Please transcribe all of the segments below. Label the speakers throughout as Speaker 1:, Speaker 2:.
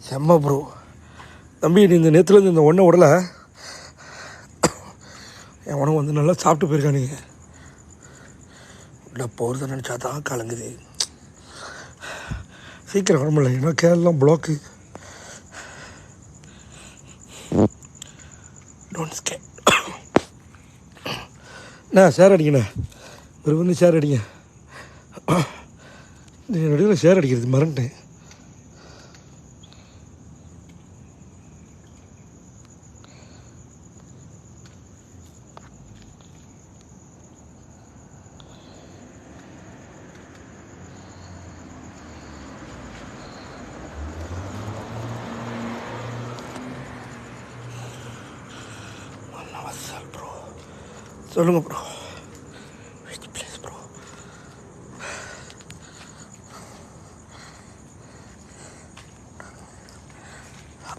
Speaker 1: செம்ம ப்ரோ. தம்பி நீ இந்த நேற்றுலேருந்து இந்த ஒன்றை விடலை, என் உணவு வந்து நல்லா சாப்பிட்டு போயிருக்கானுங்க. இல்லை போகிறத நினச்சா தான் கலங்குது. சீக்கிரம் வர முடியல, ஏன்னா கேரளம் பிளாக்கு. டோன்ட் ஸ்கே அண்ணா ஷேர் அடிங்கண்ணா, ஒரு வந்து ஷேர் அடிங்க. என்னுடைய ஷேர் அடிக்கிறது மறந்துட்டேன். ப்ரோ சொல்லுங்கள் ப்ரோ, விச் பிளேஸ் ப்ரோ?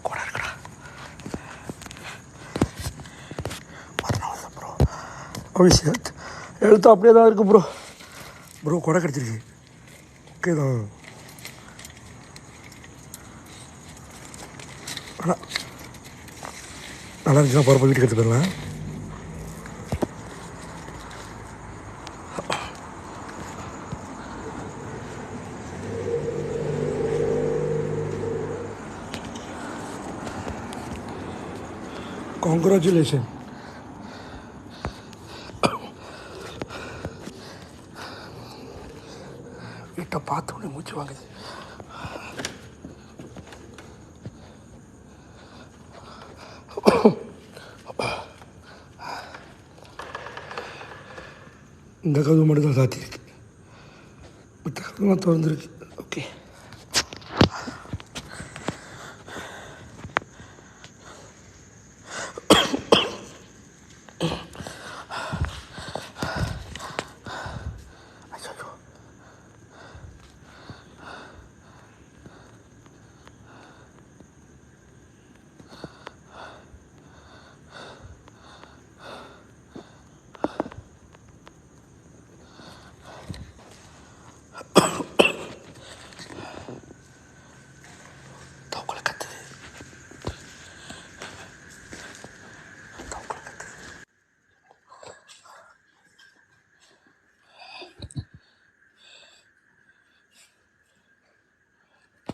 Speaker 1: கூட இருக்கடா ப்ரோ. அபிஷேக் எழுத்து அப்படியே தான் இருக்குது ப்ரோ. ப்ரோ கொடை கிடச்சிருக்கு, ஓகே தான். ஆனால் நல்லா இருந்துச்சுன்னா போகிறப்ப வீட்டுக்கு எடுத்து போயிடலாம். Congratulations. வீட்டை பார்த்த உடனே மூச்சு வாங்குது. இந்த கதவு மட்டும் தான் சாத்தியிருக்கு, மற்ற கதவுலாம் திறந்துருக்கு. ஓகே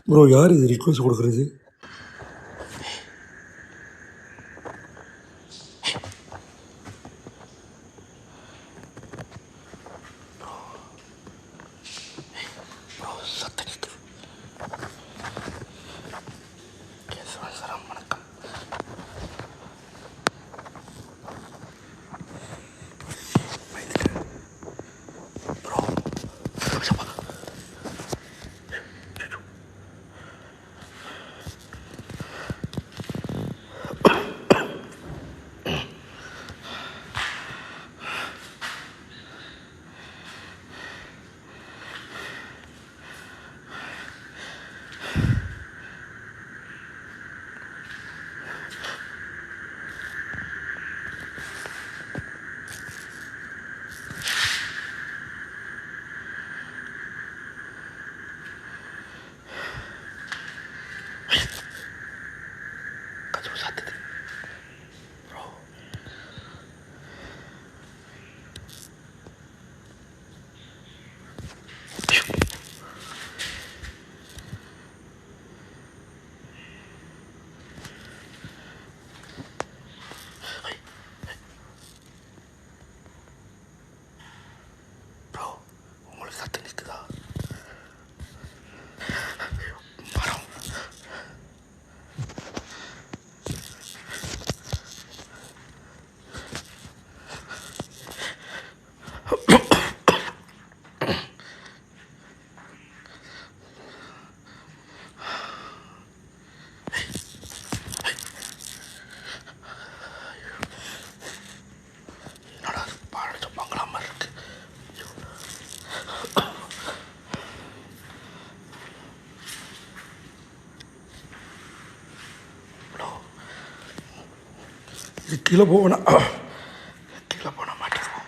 Speaker 1: ப்ரோ, யார் இது ரிக்வஸ்ட் கொடுக்குறது? இது கீழே போவேனா? கீழே போன மாட்டிருவோம்.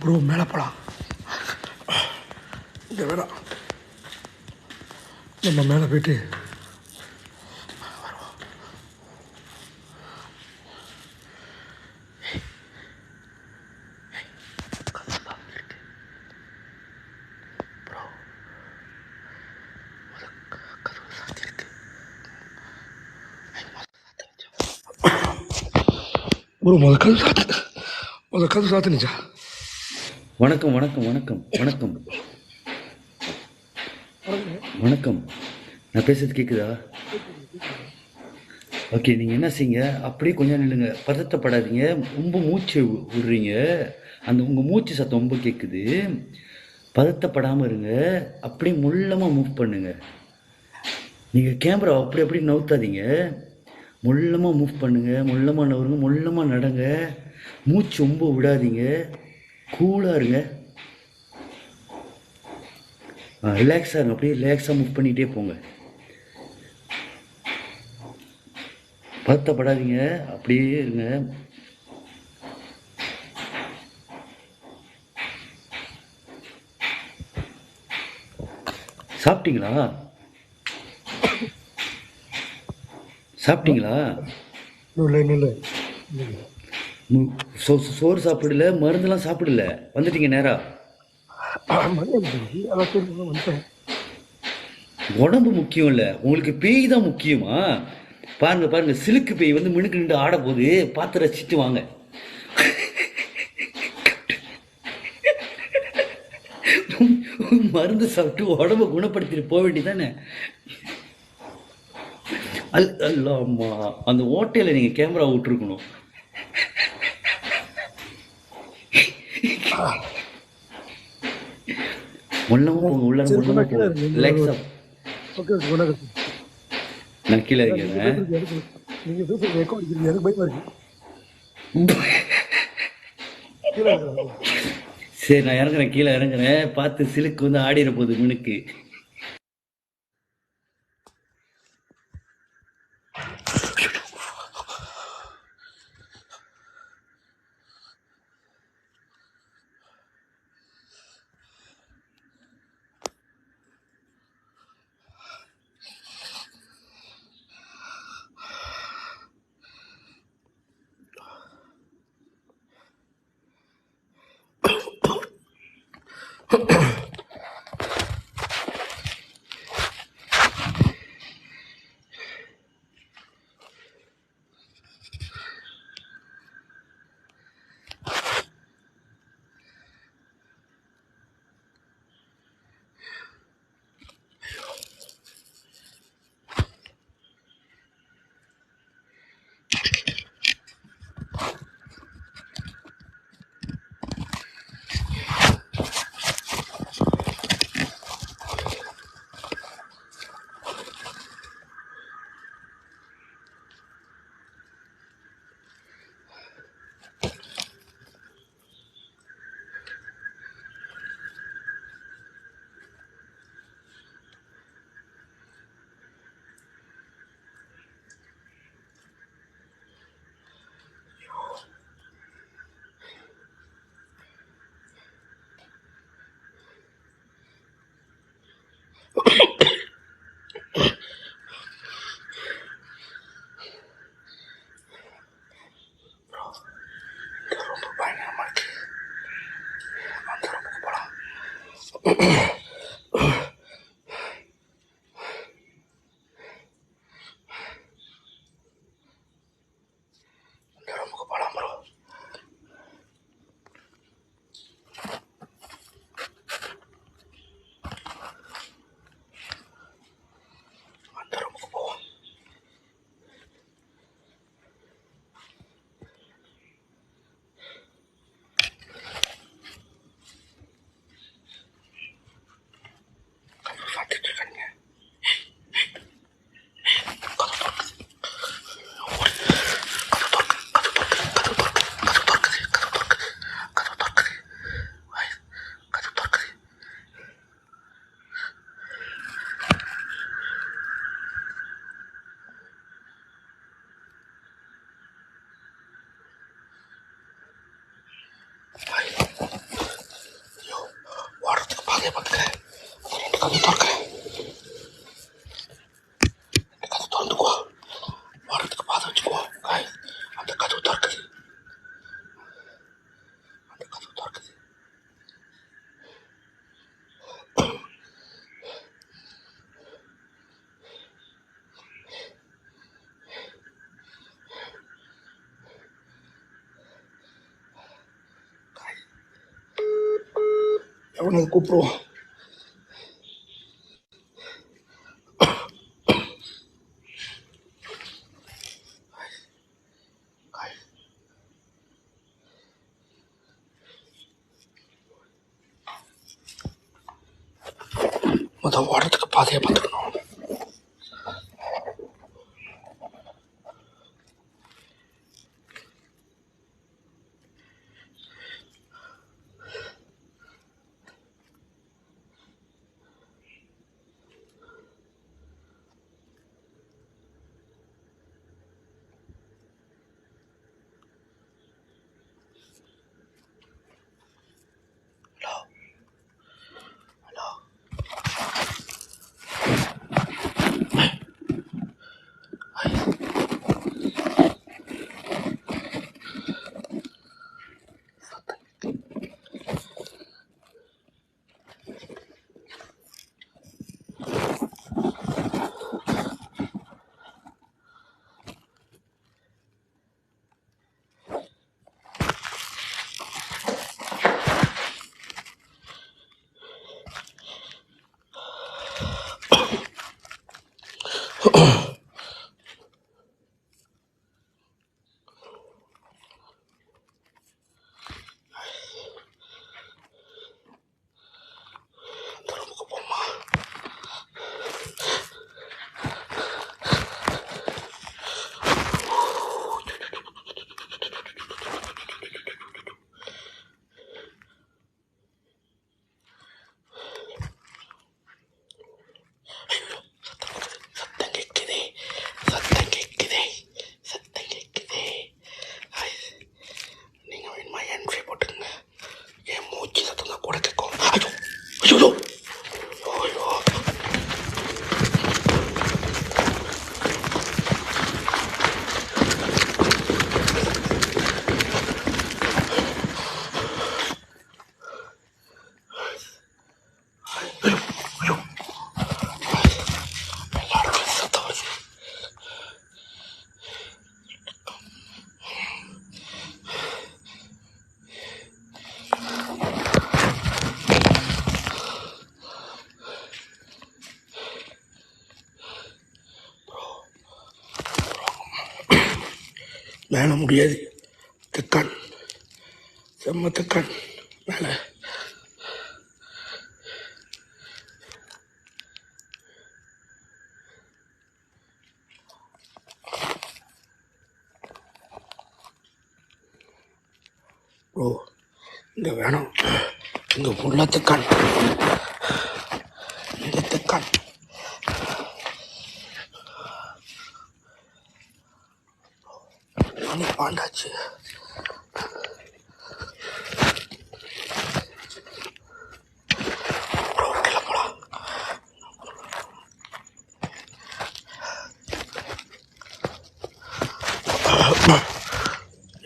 Speaker 1: ப்ரோ மேலே போகலாம். இங்கே வேணாம், நம்ம மேலே போயிட்டு ப்ரோ முதல் கது சாத்துனுச்சா?
Speaker 2: வணக்கம் வணக்கம் வணக்கம் வணக்கம் வணக்கம். நான் பேசுறது கேட்குதா? ஓகே, நீங்கள் என்ன செய்யுங்க, அப்படியே கொஞ்சம் நில்லுங்க, பதட்டப்படாதீங்க. ரொம்ப மூச்சு விடுறீங்க, அந்த உங்கள் மூச்சு சத்தம் ரொம்ப கேட்குது. பதட்டப்படாமல் இருங்க, அப்படியே முள்ளமாக மூவ் பண்ணுங்க. நீங்கள் கேமரா அப்படி அப்படி நவுத்தாதீங்க, முள்ளமாக மூவ் பண்ணுங்க, முள்ளமாக நவருங்க, முள்ளமாக நடங்க. மூச்சு ரொம்ப விடாதீங்க, கூலாக இருங்க. ரிலாக்ஸாக இருங்க, அப்படியே ரிலாக்ஸாக மூவ் பண்ணிகிட்டே போங்க. பதட்டப்படாதீங்க, அப்படியே இருங்க. சாப்பிட்டீங்களா? சாப்பிட்டீங்களா?
Speaker 1: இல்லை
Speaker 2: சோறு சாப்பிடல, மருந்தெல்லாம் சாப்பிடல, வந்துட்டீங்க நேரா.
Speaker 1: வந்துட்டேன்.
Speaker 2: உடம்பு முக்கியம் இல்லை, உங்களுக்கு பேய் தான் முக்கியமா? பாருங்க பாருங்க, சிலுக்கு பேய் வந்து மினுக்கு நின்று ஆட போது பார்த்து ரசிச்சுட்டு வாங்க. மருந்து சாப்பிட்டு உடம்ப குணப்படுத்திட்டு போக வேண்டியதானே? அல்லாமா, அந்த ஓட்டையில நீங்க கேமரா விட்டுருக்கணும். உள்ளவும் போங்க, உள்ளவும் போங்க, ரிலாக்ஸா. நான் கீழே இருக்கேன்.
Speaker 1: நீங்க பேசுறது எக்கோ அடிக்கிறீங்க, எனக்கு பயமா இருக்கு.
Speaker 2: சரி, நான் இறங்குறேன், கீழே இறங்குறேன். பார்த்து சிலுக்கு வந்து ஆடிட போகுது மினுக்கு.
Speaker 1: ரொம்ப பயங்கரமா இருக்கு. அந்த ரூமுக்கு போலாம். அந்த ரூமுக்கு போலாம் ப்ரோ. அந்த ரூமுக்கு போவோம். பார்த்துக்கிறேன். ரெண்டு கதவு திறக்கிறேன். இந்த கதவு திறந்துக்குவா. வரதுக்கு பாதை வச்சுக்குவோம். அந்த கதவு திறக்குது. அந்த கதவு திறக்குது. எவனை கூப்பிடுவோம்? முதல் ஓடுறதுக்கு பாதையை பார்த்துக்கணும். மேலே முடியாது. தெக்கான், செம்ம தெக்கான் மேலே. ஓ, இங்கே வேணும். இங்கே உள்ள தெக்கான், இங்கே தெக்கான். மணி பாண்டாச்சு.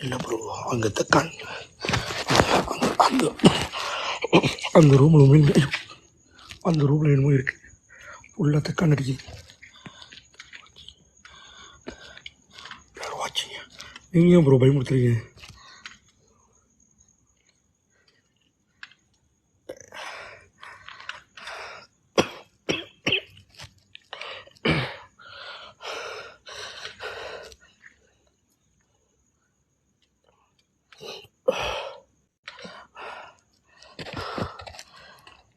Speaker 1: இல்லை ப்ரோ, அங்கே தெக்கான். அந்த அந்த ரூமில் மீன், அந்த ரூமில் என்னமோ இருக்குது. உள்ள தெக்கான் அடிக்குது. வாட்சிங்க. நீங்கள் ஏன் ப்ரோ பயமுறுத்துறீங்க?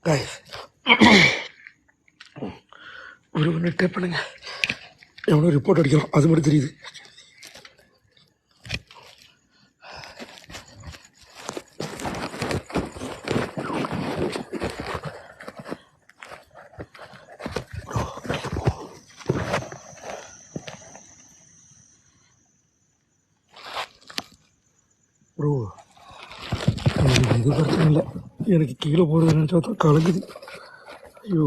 Speaker 1: கைஸ், ஒரு மினிட் டேப் பண்ணுங்க. எவ்வளோ ரிப்போர்ட் அடிக்கலாம் அது மட்டும் தெரியுது. ப்ரோ, இது பிரச்சனை இல்லை. எனக்கு கீழே போகிறது நினச்சா தான் கலங்குது. ஐயோ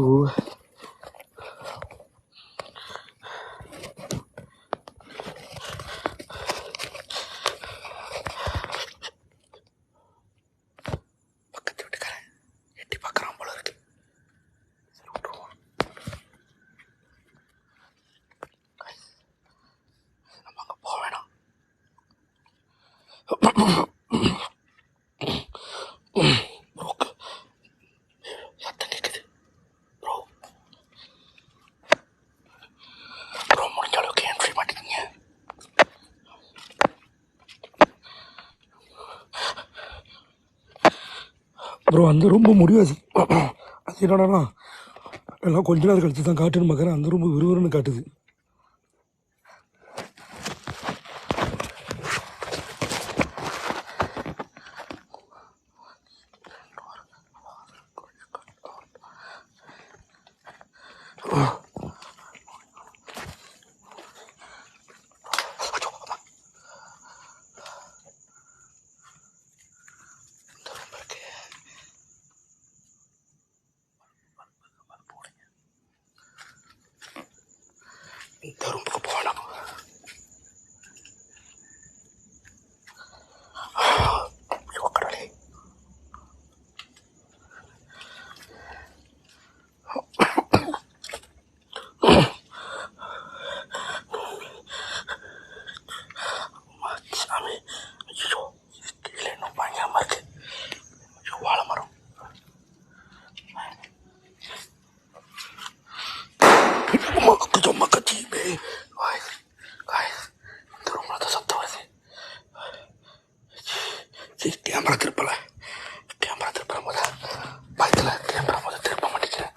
Speaker 1: பக்கத்து வீட்டுக்காரன் எட்டி பார்க்குறான் போல இருக்கு. சரி விட்டுருவோம். நம்ம அங்கே போக வேணாம். ப்ரோக்கு சத்தம் கேட்குது. ப்ரோ ப்ரோ முடிஞ்ச அளவுக்கு என்ட்ரி மாட்டிக்கிங்க. ப்ரோ அந்த ரொம்ப முடியாது. அது என்னடானா எல்லாம் கொஞ்ச நேரம் கழிச்சு தான் காட்டுன்னு பார்க்குறேன். அந்த ரொம்ப விறுவிறுன்னு காட்டுது. இந்த ரூமுக்கு போகலாம். ஐயோ கடவுளே. சாமி ஐயோ கீழே இன்னும் பயங்கரமாக இருக்கு. ஐயோ வாழை மரம். மக்கச்சி இந்த ரூம்ல தான் சத்தம் வருது. கேமரா திருப்பல போத பயத்தில் கேமரா போத திருப்ப மாட்டேங்கிறேன்.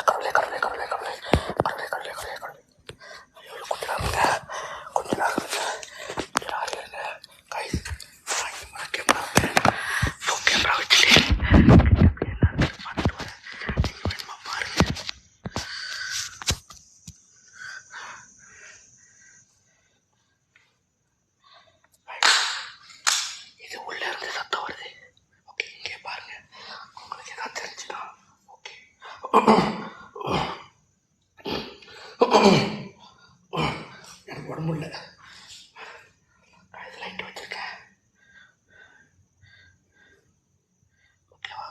Speaker 1: கடவுளே கடவுளே கடவுளே கடவுளே கடவுளே கடவுளே கடவுளே கடவுளே. ஐயோ கொஞ்ச நேரம் இருங்க. கைஸ் கேமரா கேமரா வச்சுட்டு பார்த்துட்டு வரேன். நீங்கள் வேணுமா பாருங்க. இது உள்ள இருந்து சத்தம் வருது. ஓகே இங்கே பாருங்க. உங்களுக்கு ஏதாவது தெரிஞ்சுன்னா ஓகே. எனக்கு உடம்பு இல்லை. இது லைட் வச்சிருக்கேன். ஓகேவா?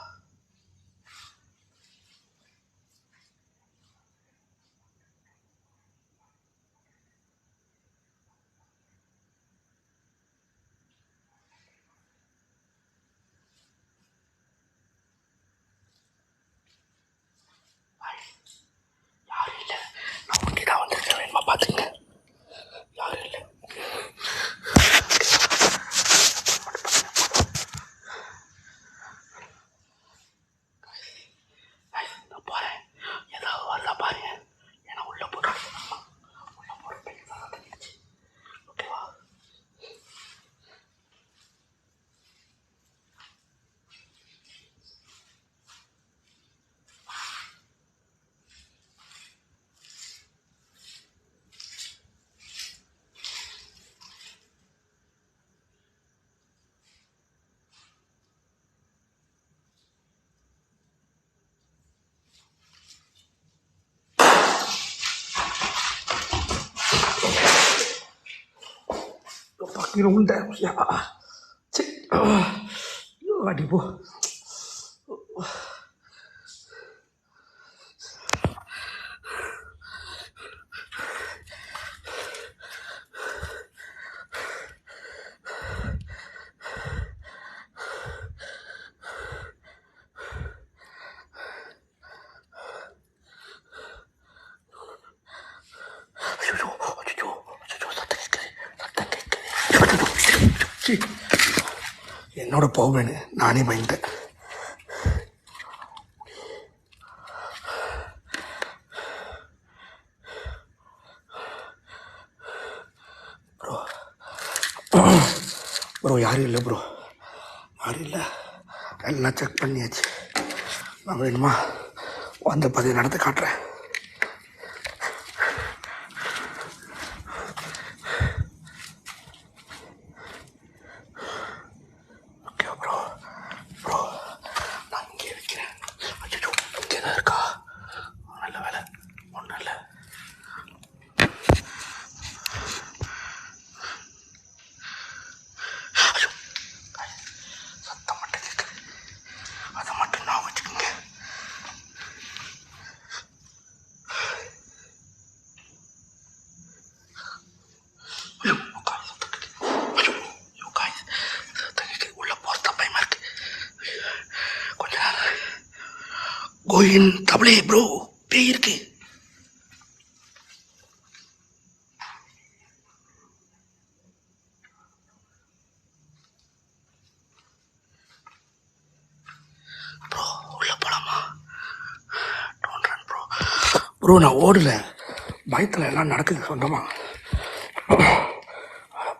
Speaker 1: யாரும் இல்லை. நான் ஒண்டி தான் வந்திருக்கேன். வேணுமா பார்த்துங்க. யாரும் இல்லை. நான் போகிறேன். ஏதாவது வருதா பாருங்க. ஏன்னா உள்ள போட்டு உள்ள போட்டு பெரிய சத்தம் கேட்டுச்சு. ஓகேவா? fucking உண்டை அடி போ. என்னோட போவேன்னு நானே பயந்தேன். ப்ரோ யாரும் இல்லை. ப்ரோ யாரும் இல்லை. எல்லாம் செக் பண்ணியாச்சு. நான் வேணுமா வந்து 10 நடந்து காட்டுறேன். கோயின் டபுள் ஏ ப்ரோ, பேய் இருக்கு. ப்ரோ உள்ள போலாமா? Don't run bro. ப்ரோ நான் ஓடல, பயத்தில் எல்லாம் நடக்குது சொந்தமா.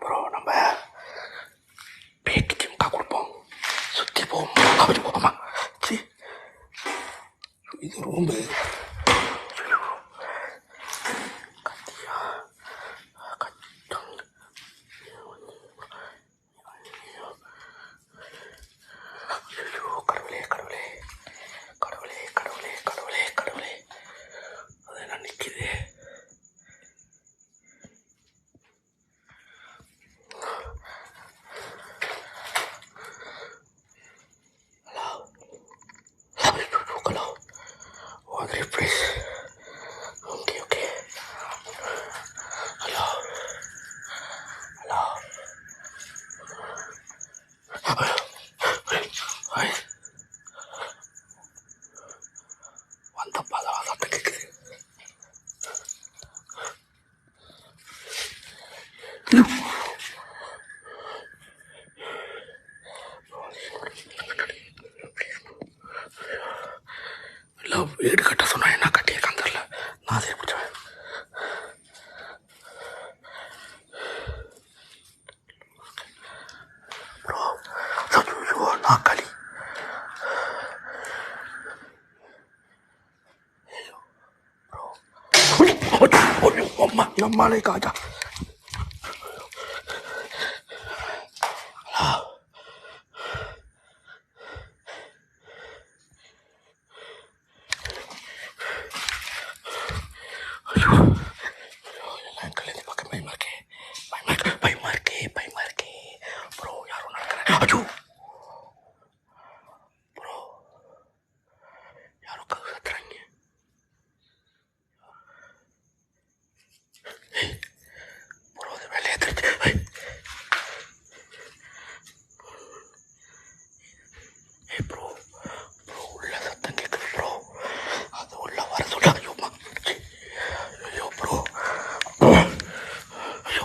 Speaker 1: ப்ரோ நம்ம பேய்க்கு திமுக கொடுப்போம், சுற்றி போவோம், அப்படி போவோமா? சரி இது ரொம்ப கடவுளே கடவுளே கடவுளே கடவுளே கடவுளே கடவுளே, அது என்ன நிற்குது? Hello Andre, please. Okay, okay. Hello. Hello. Hi. வந்த பதம் சத்தம் கேட்குது. இல்லை வீடு கட்ட சொன்னா என்ன கட்டியிருக்கான்னு தெரியல, நான் சரி பிடிச்சேன். ப்ரோ ஐயோ நாக்காளி. அம்மா நம்மளே காஜா. எல்லாம் கல்யாணி பக்கம் பயமா இருக்கே, பயமா இருக்கே ப்ரோ. யாரும் நடக்கிறேன். அச்சோ ப்ரோ, யாரும் கவு சத்துறாங்க. ப்ரோ அது வெளியே தெரிஞ்சு. ப்ரோ ப்ரோ உள்ள சத்தம் கேட்குது ப்ரோ, அது உள்ள வர சொல்ல. ஐயோம்மா ஐயோ ப்ரோ, ஐயோ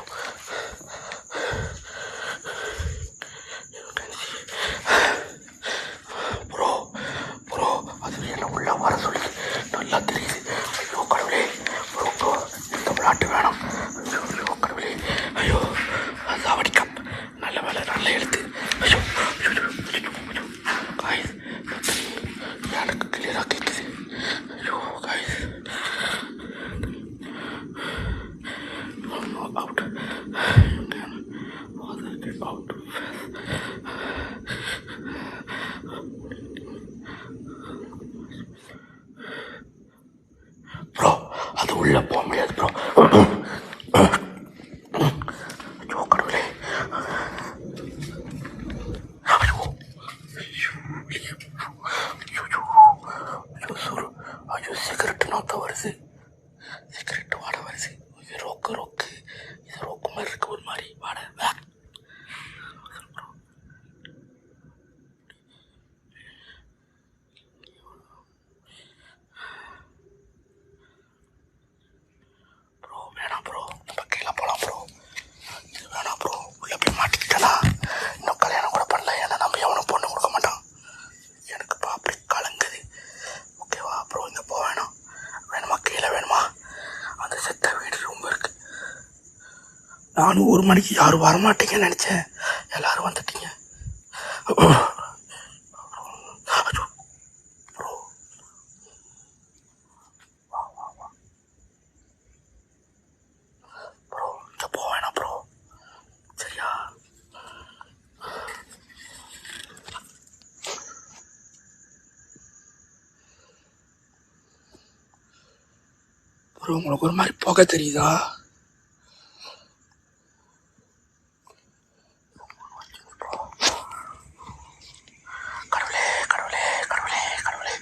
Speaker 1: ப்ரோ ப்ரோ, அது என்ன உள்ள வர சொல்லி நல்லா தெரியுது. ஐயோ கடவுளே ப்ரோ ப்ரோ, இந்த விளையாட்டு வேணாம். ஐயோ ஐயோ கடவுளே, ஐயோ சாவடிக்கம். நல்ல வேலை, நல்ல எழுத்து. ஐயோ காய்ஸ், எனக்கு கிளியராக கேட்குது. ஐயோ காய்ஸ் அவுட் அவுட். ப்ரோ அது உள்ள போக முடியாது ப்ரோ. ஐயோ கடவுளே, ஐயோ ஐயோ சுரு, ஐயோ சிகரெட்டு நாத்தம் வருது, சிகரெட்டு வாட வருது. இது ரொக்கு இது ரொக்கு மாதிரி இருக்கு, ஒரு மாதிரி வாட. ப்ரோ வேணாம் ப்ரோ, நம்ம கீழே போகலாம் ப்ரோ. இது வேணாம் ப்ரோ, உள்ள போய் மாட்டிக்கிட்டனா இன்னும் கல்யாணம் கூட பண்ணல, ஏன்னா நம்ம எவனும் பொண்ணு கொடுக்க மாட்டான். எனக்கு இப்போ அப்படி கலங்குது. ஓகேவா ப்ரோ, இங்கே போக வேணாம். வேணுமா கீழே வேணுமா? அந்த செத்த வீடு ரொம்ப இருக்கு. நானும் 1 மணிக்கு யாரும் வரமாட்டீங்கன்னு நினச்சேன், எல்லாரும் வந்துட்டீங்க. ப்ரோ ப்ரோ இங்கே போக வேணாம் ப்ரோ, சரியா? ப்ரோ உங்களுக்கு ஒரு மாதிரி போக தெரியுதா? கடவுளே கடவுளே கடவுளே கடவுளே,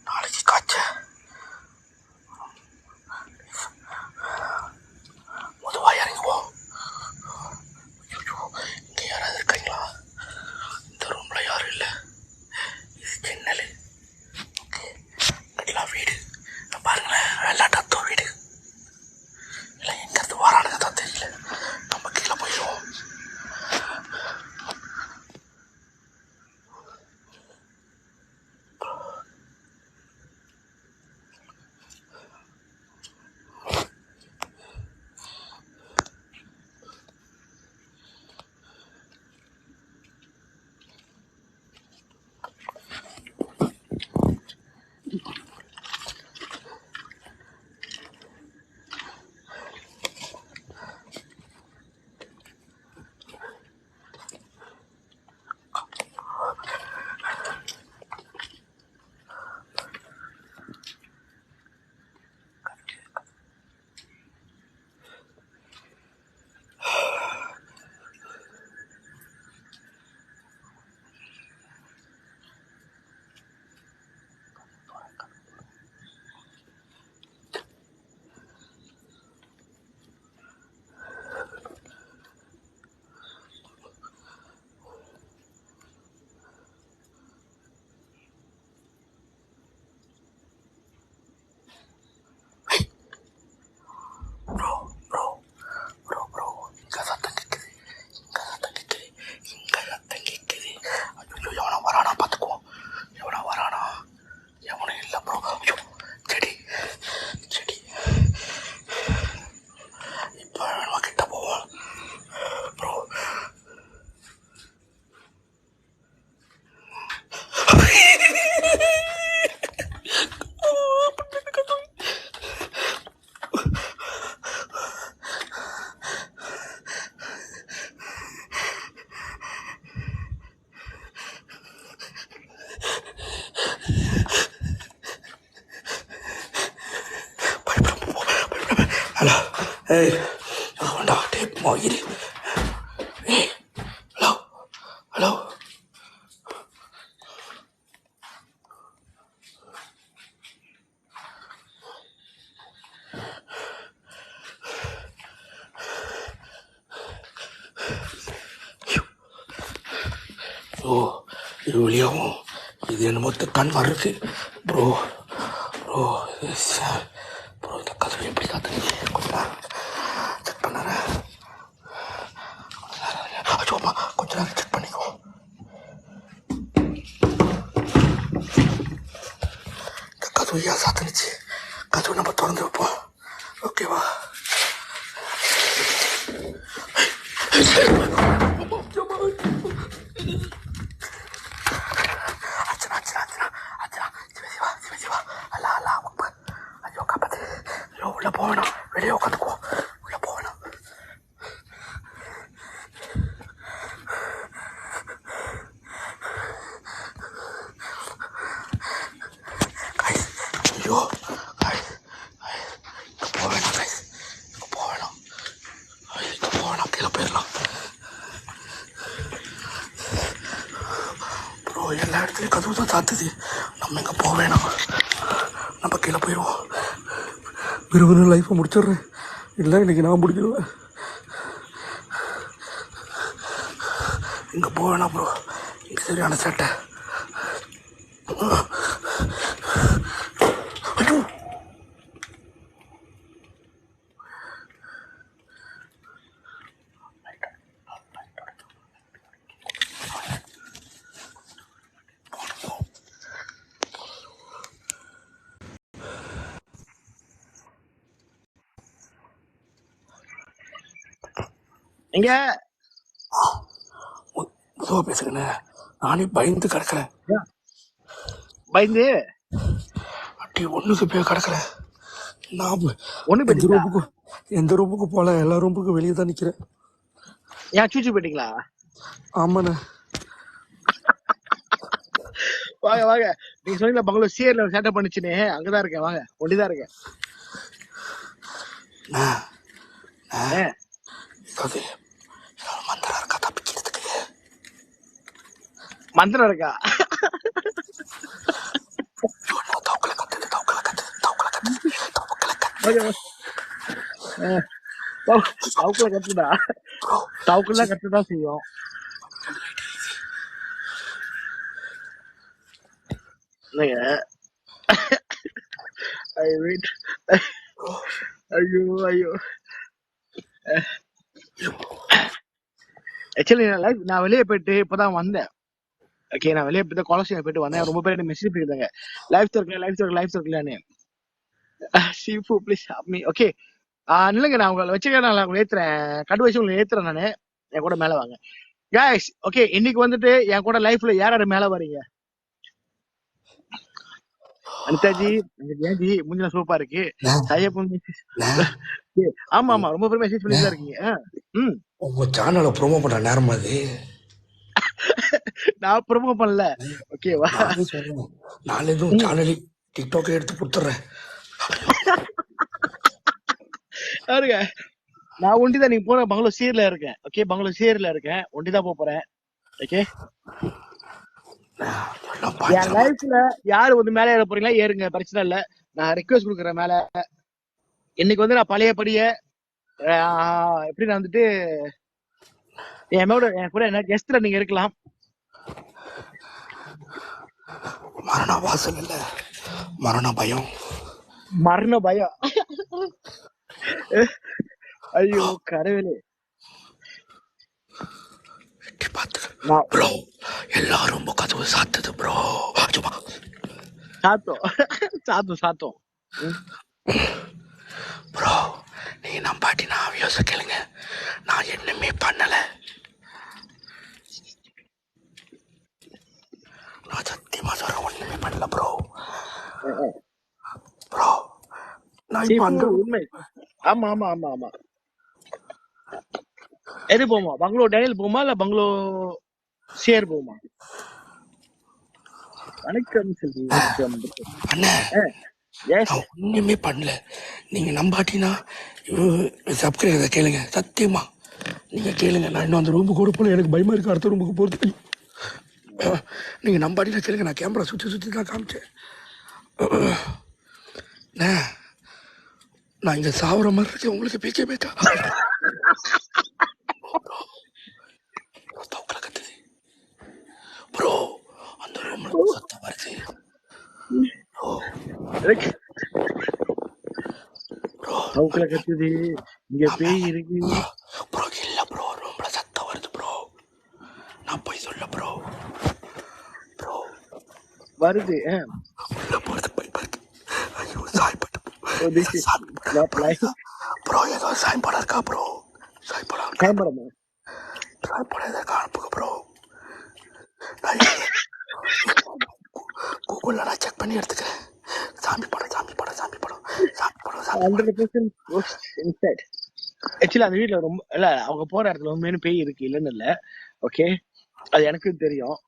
Speaker 1: நாளைக்கு காய்ச்ச பொதுவா இறங்குவோம். இங்கே யாராவது இருக்கீங்களா? இந்த ரூம்ல யாரும் இல்லை. ஏய் வேண்டா டேப் இரு. ஏய் ஹலோ ஹலோ. ஓ இது வழியாகும். இது என்னமோ கண் மாதிரி இருக்கு ப்ரோ. ப்ரோ ப்ரோ இந்த கதவு எப்படி காத்து கொஞ்சம் செக் பண்ணுறேன். அச்சோமா கொஞ்ச நேரம் செக் பண்ணிக்கோ. இந்த கதவு ஏன் சாத்துனுச்சு? கதவு நம்ம திறந்து வைப்போம். ஓகேவா? உள்ள போவேணாம், வெளியே உட்காந்துக்கோ. உள்ள போவேணாம். ஐயோ இங்க போவேணாம் கைஸ், இங்க போவேணாம், இங்க போவேணாம், கீழே போயிடலாம். ப்ரோ எல்லா இடத்துலையும் கதவு தான் சாத்துது. நம்ம இங்கே போவேணாம், நம்ம கீழே போயிடுவோம். விரும்புகிற லைஃப்பை முடிச்சிடுறேன். இல்லை இன்னைக்கு நான் முடிச்சிடுவேன். இங்கே போவேணாம் ப்ரோ, இங்கே சரியான சேட்டை. ஐயோ
Speaker 3: எங்க
Speaker 1: மெதுவாக பேசுங்கண்ணே, நானே பயந்து கிடக்கிறேன்.
Speaker 3: பயந்து
Speaker 1: அப்படி ஒன்றுக்கு போய் கிடக்கிறேன். நான்
Speaker 3: ஒண்ணு போயிட்டீங்களா?
Speaker 1: எந்த ரூமுக்கு போகல, எல்லா ரூமுக்கும் வெளியே தான் நிற்கிறேன்.
Speaker 3: ஏன் சூச்சு போயிட்டீங்களா?
Speaker 1: ஆமாண்ணே.
Speaker 3: வாங்க வாங்க, நீங்க சொன்னீங்களா பங்களூர் சியர்ல சேட்டை பண்ணிச்சுன்னு, அங்கதான் இருக்கேன். வாங்க, ஒண்டிதான் இருக்கேன்.
Speaker 1: ஏதாவது மந்திரம் இருக்கா தப்பிக்கிறதுக்கு?
Speaker 3: மந்திரம் இருக்கா?
Speaker 1: தவுக்கலை கத்துது, தவுக்கலை கத்துது, தவுக்கலை கத்துது, தவுக்கலை கத்து.
Speaker 3: தவுக்குல கத்துதா? தவுக்குலாம் கத்துதான் செய்யும். ஐயோ ஐயோ. ஆக்சுவலி நான் வெளியே போயிட்டு இப்பதான் வந்தேன். ஓகே, நான் வெளியே போயிட்டு காலேஜ் போயிட்டு வந்தேன். ரொம்ப பேர் மெசேஜ் பண்ணிருந்தாங்க, life circle life circle life சர்க்கிள்னு. Shifu please me. ஓகே நில்லுங்க, நான் உங்களை வச்சுக்க, நான் உங்களை ஏத்துறேன். கடு வயசு உங்களை ஏத்துறேன் நானு. என் கூட மேல வாங்க கைஸ். ஓகே, இன்னைக்கு வந்துட்டு என் கூட லைஃப்ல யார் யாரு மேல வரீங்க? அனிதாஜி, ஏன்ஜி மூஞ்சில சூப்பா இருக்கு. ஆமா ஆமா, ரொம்ப பேர் மெசேஜ் பண்ணிட்டு தான் இருக்கீங்க.
Speaker 1: உங்க சேனலை ப்ரோமோ பண்ற நேரம் அது.
Speaker 3: நான் ப்ரோமோ பண்ணல, ஓகேவா?
Speaker 1: நான் எதுவும் சேனலி டிக்டாக் எடுத்து கொடுத்துறேன்.
Speaker 3: பாருங்க, நான் ஒண்டிதான் நீங்க போற பங்களூர் சீர்ல இருக்கேன். ஓகே, பங்களூர் சீர்ல இருக்கேன், ஒண்டிதான் போறேன். ஓகே, என் லைஃப்ல யாரு வந்து மேல ஏற போறீங்களா ஏறுங்க, பிரச்சனை இல்ல. நான் ரெக்வஸ்ட் கொடுக்குறேன் மேல. இன்னைக்கு வந்து நான் பழையபடிய எப்படி நான் வந்துட்டு என் கூட என்ன கெஸ்ட்ல நீங்க இருக்கலாம்.
Speaker 1: மரண வாசல் இல்ல, மரண பயம்,
Speaker 3: மரண பயம். ஐயோ கடவுளே.
Speaker 1: ப்ரோ எல்லாரும் கதவு சாத்துது ப்ரோ.
Speaker 3: சாத்தோம் சாத்தோம் சாத்தோம்.
Speaker 1: ப்ரோ நீ நம்பாட்டி நான் யோசனை கேளுங்க, நான் என்னமே பண்ணல. நான் சத்தியமா சொல்ற ஒண்ணுமே பண்ணல ப்ரோ. ப்ரோ நான் இப்ப அந்த
Speaker 3: உண்மை. ஆமா ஆமா ஆமா ஆமா. எது போமா? பங்களூர் டேனியல் போமா இல்ல பங்களூர் ஷேர் போமா? வணக்கம் செல்வி.
Speaker 1: அண்ணே
Speaker 3: எஸ்.
Speaker 1: நான் ஒண்ணுமே பண்ணல. நீங்க நம்பாட்டினா சப்ஸ்கிரைபர் கேளுங்க, சத்தியமா நீங்க கேளுங்க. நான் இன்னும் அந்த ரூமுக்கு கூட போல, எனக்கு பயமா இருக்கு அடுத்த ரூமுக்கு போறது. நீங்க நம்பாட்டினா கேளுங்க, நான் கேமரா சுத்தி தான் காமிச்சேன். அண்ணே, நான் இங்க சாவற மாதிரி இருக்கேன். உங்களுக்கு பேச்சே பேச்சா தூக்கல கத்துது ப்ரோ. அந்த ரூம்ல சத்தம் வருது ப்ரோ.
Speaker 3: எனக்கு
Speaker 1: ப்ரோ
Speaker 3: சவுக்குல கத்துது, இங்க பேய் இருக்கு.
Speaker 1: ப்ரோ இல்ல ப்ரோ, ரூம்ல சத்தம் வருது ப்ரோ. நான் போய் சொல்ல ப்ரோ. ப்ரோ
Speaker 3: வருது.
Speaker 1: உள்ள போறது பயமா இருக்கு. ஐயோ சாய்பட்டு
Speaker 3: So this is not live.
Speaker 1: Bro. ஏதோ சாய் படம் இருக்கா ப்ரோ? சாய் படம் இருக்கா?
Speaker 3: கேமரா.
Speaker 1: சாய் படம் எதாவது அனுப்புங்க ப்ரோ. கூகுள்ல நான் செக் பண்ணி எடுத்துக்கிறேன். சாமி படம் சாமி படம் சாமி படம் சாமி படம் சாமி படம்.
Speaker 3: 100% goes inside. ஆக்சுவலி அந்த வீட்ல ரொம்ப இல்ல, அவங்க போற இடத்துல உண்மையான பேய் இருக்கு, இல்லன்னு இல்ல. ஓகே, அது எனக்கு தெரியும்.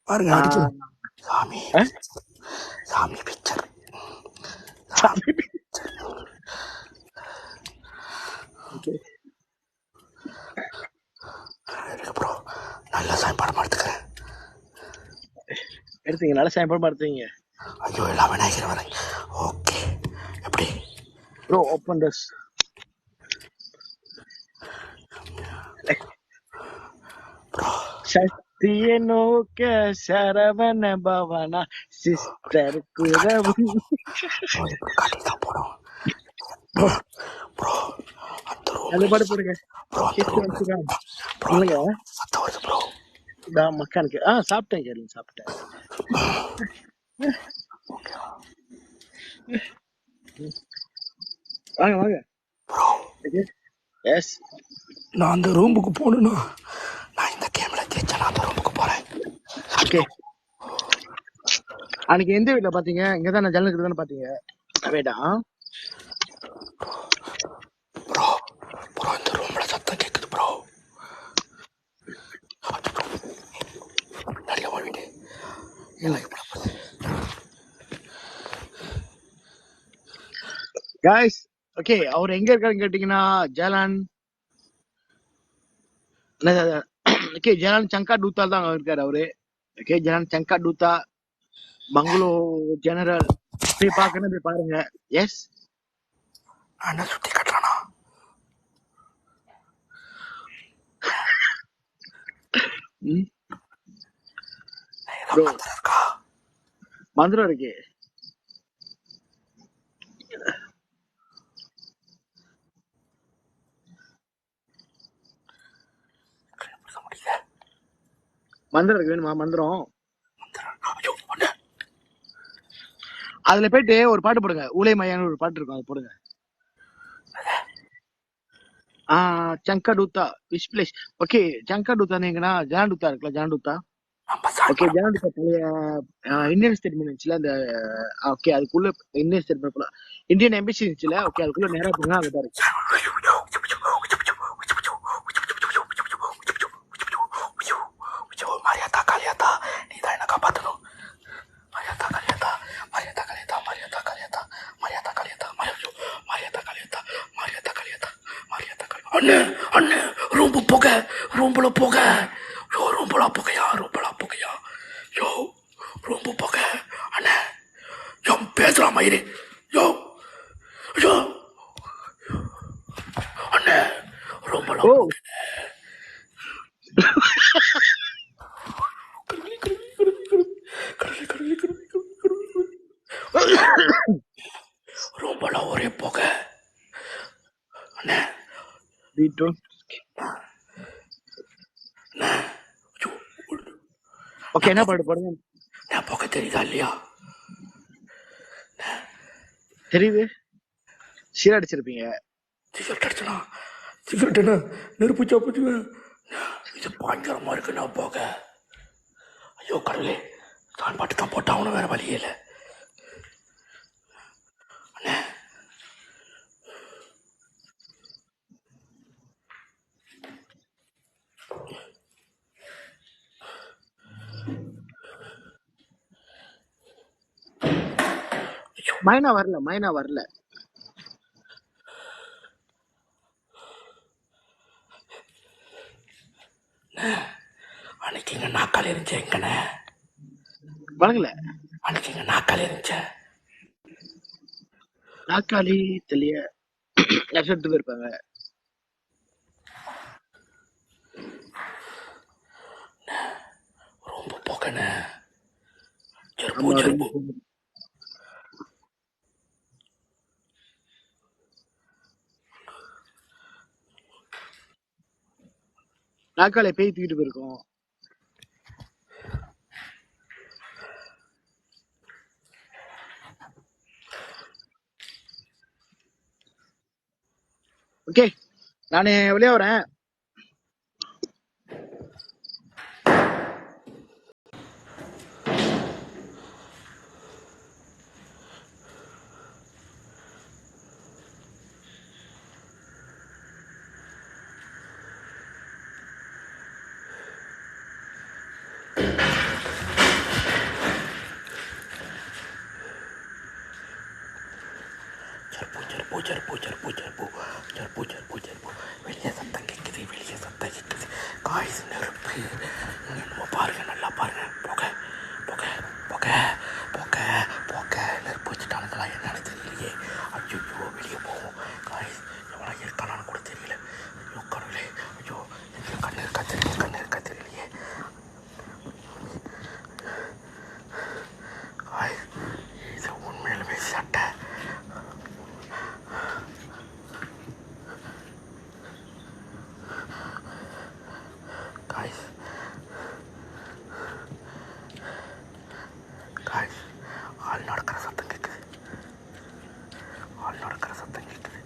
Speaker 1: பாருங்க அடிச்சு. சாமி சாமி பிக்சர் சாமி பிக்சர்.
Speaker 3: ஓகே
Speaker 1: ப்ரோ நல்ல சாமி படம் எடுத்துக்கிறேன்.
Speaker 3: எடுத்தீங்க, நல்ல சாயப்படமா எடுத்தீங்க.
Speaker 1: ஐயோ எல்லாம் விநாயகர் வரேன். ஓகே எப்படி
Speaker 3: ப்ரோ ஓப்பன் திஸ்.
Speaker 1: ப்ரோ?
Speaker 3: சக்திய நோக்க சரவண பவனா சிஸ்டர் குரவு.
Speaker 1: காட்டி தான் போடும் ப்ரோ. அந்த ரூம்
Speaker 3: அந்த பாட்டு போடுங்க.
Speaker 1: ப்ரோ. அந்த ரூம் ப்ரோ
Speaker 3: இல்லைங்க,
Speaker 1: சத்தம் வருது ப்ரோ.
Speaker 3: நான் மக்கானுக்கு சாப்பிட்டேன் கேளுங்க, சாப்பிட்டேன். வாங்க வாங்க
Speaker 1: ப்ரோ
Speaker 3: எஸ்.
Speaker 1: நான் அந்த ரூமுக்கு போகணும்னா, நான் இந்த கேம்ல ஜெயிச்சா நான் அந்த ரூமுக்கு போறேன்.
Speaker 3: ஓகே, அன்னைக்கு எந்த வீட்ல பாத்தீங்க? இங்கதான் நான் ஜன்னல் இருக்குதானே பாத்தீங்க? வேடா
Speaker 1: ப்ரோ ப்ரோ இந்த ரூம்ல சத்தம் கேக்குது ப்ரோ. நிறைய வீடு எல்லாம் இப்படி போகுது.
Speaker 3: காய்ஸ். ஓகே, அவர் எங்க இருக்காருன்னு கேட்டீங்கன்னா ஜலான். ஓகே, ஜலான் சங்கா டூத்தா தான் இருக்காரு அவரு. ஓகே, ஜலான் சங்கா டூத்தா பங்களோ ஜெனரல். போய் பாக்கணும், போய் பாருங்க. எஸ்.
Speaker 1: நான் என்ன சுத்தி கட்டுறானா?
Speaker 3: ப்ரோ
Speaker 1: இருக்கா?
Speaker 3: மந்திரம் இருக்கு. மந்திரம் இருக்கு, வேணுமா மந்திரம்? அதுல போயிட்டு ஒரு பாட்டு போடுங்க, ஊலை மையான்னு ஒரு பாட்டு இருக்கும், அது போடுங்க. சங்கா டூத்தா விஷ் பிளேஸ். ஓகே, சங்கா டூத்தா நீங்கன்னா ஜான் டூத்தா இருக்குல்ல, ஜான் டூத்தா. ஓகே, ஜான் டூத்தா பழைய இந்தியன் ஸ்டேட்மெண்ட் இருந்துச்சுல அந்த. ஓகே, அதுக்குள்ள இந்தியன் ஸ்டேட்மெண்ட் போல இந்தியன் எம்பசி இருந்துச்சுல. ஓகே, அதுக்குள்ள நேரா போங்க, அங்க பாருங்க.
Speaker 1: மரியாதா காளியாத்தா, நீ தான் என்ன காப்பாற்றணும். மரியாதா காளியாத்தா, மரியாதா காளியாத்தா, மரியாதா காளியாத்தா, மரியாதா காளியாத்தா, மரியாதா காளியாத்தா, மரியாதா காளியாத்தா, மரியாதா காளி. அண்ணே அண்ணே, ரொம்ப புகை, ரொம்பல புகை. யோ ரொம்பலா புகையா, ரொம்பலா புகையா. யோ ரொம்ப புகை அண்ணே. யோ பேசுறா மயிறு. யோ யோ அண்ணே ரொம்பலா புகை. ரொம்பலாம் ஒரே புகை அண்ணே.
Speaker 3: ஓகே, என்ன பாட்டு போடுங்க?
Speaker 1: நான் புகை தெரியுதா இல்லையா?
Speaker 3: தெரியுது, சீரா அடிச்சிருப்பீங்க.
Speaker 1: சிகரெட் அடிச்சனா? சிகரெட் என்ன நெருப்பு சாப்பிடுவேன். இது பயங்கரமா இருக்கு. நான் போக ஐயோ கடவுளே, தான் பாட்டு தான் போட்டா அவனும் வேற வழியே இல்லை. அண்ணே ஐயோ
Speaker 3: மைனா வரல.
Speaker 1: அன்னைக்கு இங்க நாக்கால் இருந்துச்சு எங்கண்ணே?
Speaker 3: வழங்கல.
Speaker 1: அன்னைக்கு இங்க நாக்கால் இருந்துச்சு.
Speaker 3: நாக்காளி தெளிய எடுத்து போயிருப்பாங்க.
Speaker 1: ரொம்ப போக்கண்ணே. ஜெர்பு
Speaker 3: ஆமா,
Speaker 1: ஜெர்பு.
Speaker 3: நாக்காளி பேய் தூக்கிட்டு போயிருக்கோம். ஓகே, நானு வெளியே வரேன்.
Speaker 1: ஜெர்பு ஜெர்பு ஜெர்பு ஜெர்பு ஜெர்பு ஜெர்பு ஜெர்பு ஜெர்பு. வெளியே சத்தம் கேட்குது, வெளியே சத்தம் கேட்குது. காய்ஸ் நெருப்பு. நம்ம பாருங்க, நல்லா பாருங்க. புகை புகை புகை புகை புகை. நெருப்பு வச்சுட்டானுங்களா என்னன்னு தெரியலையே. ஐயோ வெளியே போவோம். காய்ஸ் எவ்வளோ இருக்கானான்னு கூட தெரியல. ஐயோ கடவுளே, ஐயோ எந்த கண்ணு இருக்கா தெரியல, கண்ணு இருக்கா தெரியலையே. காய்ஸ் இது உண்மையிலுமே சட்டை. Guys, ஆள் நடக்கிற சத்தம் கேட்குது. ஆள் நடக்கிற சத்தம் கேட்குது.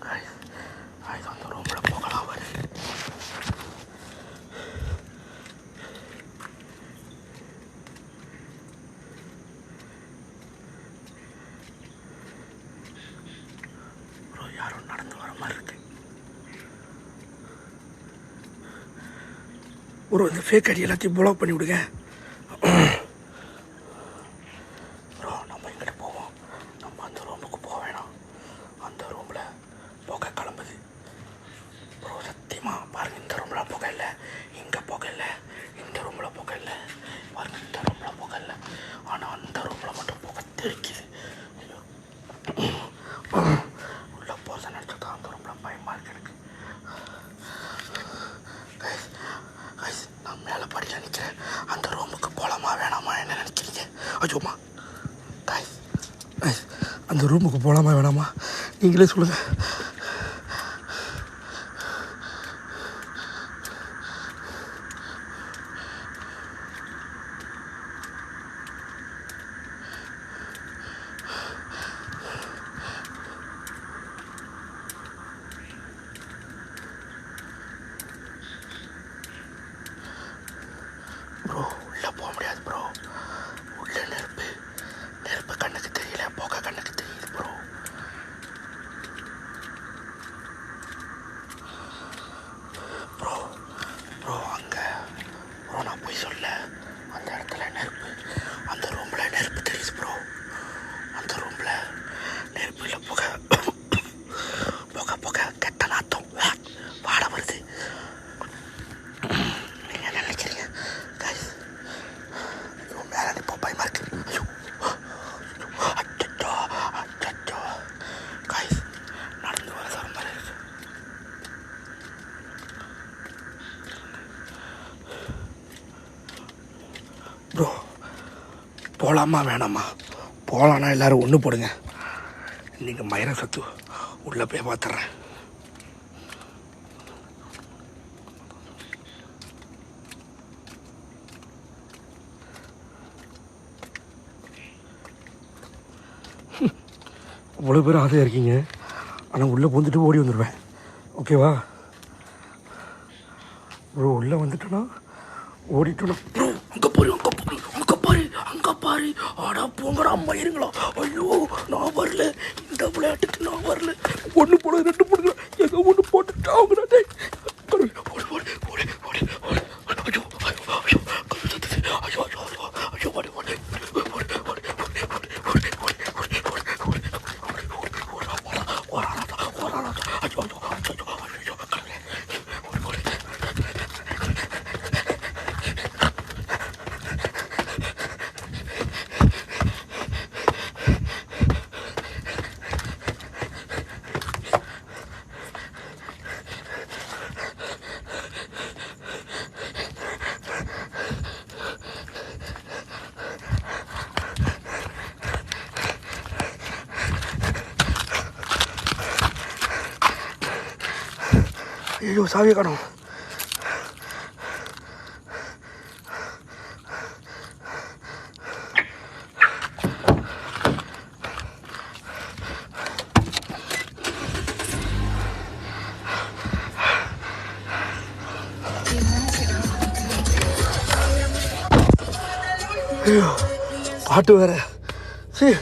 Speaker 1: Guys, அந்த ரூமில் போகலாம் வருது. ப்ரோ யாரும் நடந்து வர மாதிரி இருக்கு. ப்ரோ இந்த ஃபேக் ஐடி எல்லாத்தையும் ப்ளாக் பண்ணி விடுங்க. ப்ரோ நம்ம இங்கிட்ட போவோம். நம்ம அந்த ரூமுக்கு போக வேணாம். அந்த ரூமில் புகை கிளம்புது. ப்ரோ சத்தியமாக பாருங்கள், இந்த ரூமில் புகை இல்லை, இங்கே புகை இல்லை, இந்த ரூமில் புகை இல்லை. பாருங்கள், இந்த ரூமில் புகை இல்லை, ஆனால் அந்த ரூமில் மட்டும் புகை தெரிக்குது. உள்ள போச நினச்சா அந்த ரூமில் பயமாக இருக்கு எனக்கு. நான் மேலே படியில் நிற்கிறேன். அந்த ரூமுக்கு போகலாமா வேணாமா என்ன நினைக்கிறீங்க? ஐயோம்மா காய்ஸ், அந்த ரூமுக்கு போகலாமா வேணாமா நீங்களே சொல்லுங்கள். ப்ரோ உள்ளே போக முடியாது ப்ரோ. உள்ளே நெருப்பு. நெருப்பு கண்ணுக்கு தெரியல, புகை கண்ணுக்கு தெரியுது ப்ரோ. ப்ரோ ப்ரோ அங்கே ப்ரோ நான் போய் சொல்ல, அந்த இடத்துல நெருப்பு, அந்த ரூமில் நெருப்பு தெரியுது ப்ரோ. அந்த ரூமில் நெருப்பு இல்லை, புகை புகை புகை கெட்ட நாத்தம் வாட வருது. நீங்கள் என்ன நினைக்கிறீங்க கைஸ்? ஐயோ மேலே நிற்போ பயமாக இருக்கு. ஐயோ அச்சோ அச்சோ கைஸ் நடந்து வர சார் மாதிரி இருக்கு. ப்ரோ போகலாமா வேணாமா? போகலான்னா எல்லோரும் ஒன்று போடுங்க. நீங்கள் மயிரை சத்து உள்ளே போய் பார்த்துட்றேன். அவ்வளோ பேர் ஆசையாக இருக்கீங்க, ஆனால் உள்ளே வந்துட்டு ஓடி வந்துடுவேன். ஓகேவா ப்ரோ? உள்ளே வந்துட்டோன்னா ஓடிட்டோன்னா ப்ரோ அங்கே பாரு, அங்கே பாரு, அங்கே பாரு, அங்கே பாரு. ஆடா போங்கடா அம்மா இருங்களா. ஐயோ நான் வரல, இந்த விளையாட்டுக்கு நான் வரல. ஒன்று போட ரெண்டு போடுங்க, ஏதோ ஒன்று போட்டுட்டு அவங்கடா. ஓடு ஓடு ஓடு ஓடு ஓடு. ஐயோ ஐயோ ஐயோ கண்ணு சத்துது. ஐயோ ஐயோ ஐயோ ஐயோ ஓடு ஓடு ஓடு ஓடு ஓடு ஓடு ஓடு ஓடு ஓடு. ஐயோ சாவியை காணோம். ஐயோ பாட்டு வேற. சரி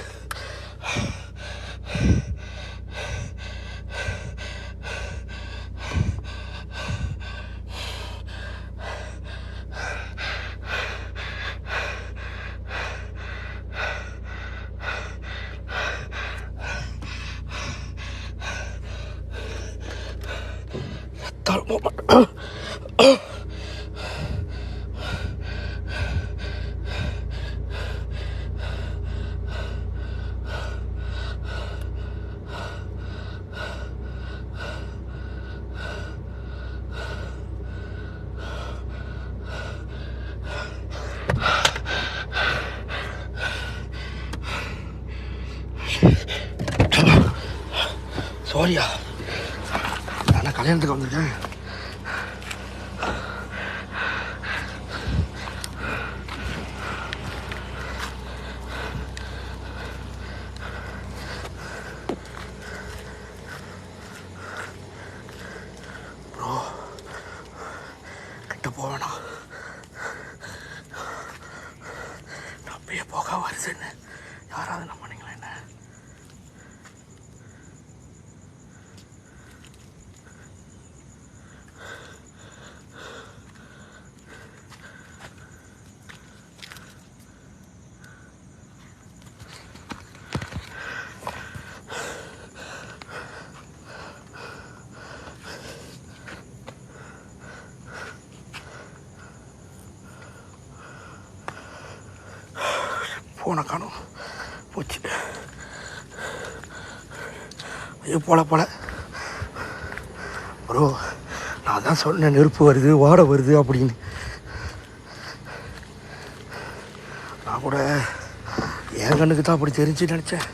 Speaker 1: சாரியா, நான் கல்யாணத்துக்கு வந்திருக்கேன். ப்ரோ கிட்ட போவேணா, நான் அப்படியே போக வருதுன்னு யாராவது நம்ம பண்ணீங்களா என்ன? போன காணும் போச்சு. ஐயோ போல ப்ரோ, நான் தான் சொன்னேன் நெருப்பு வருது வாடை வருது அப்படின்னு. நான் கூட என் கண்ணுக்கு தான் அப்படி தெரிஞ்சு நினச்சேன்.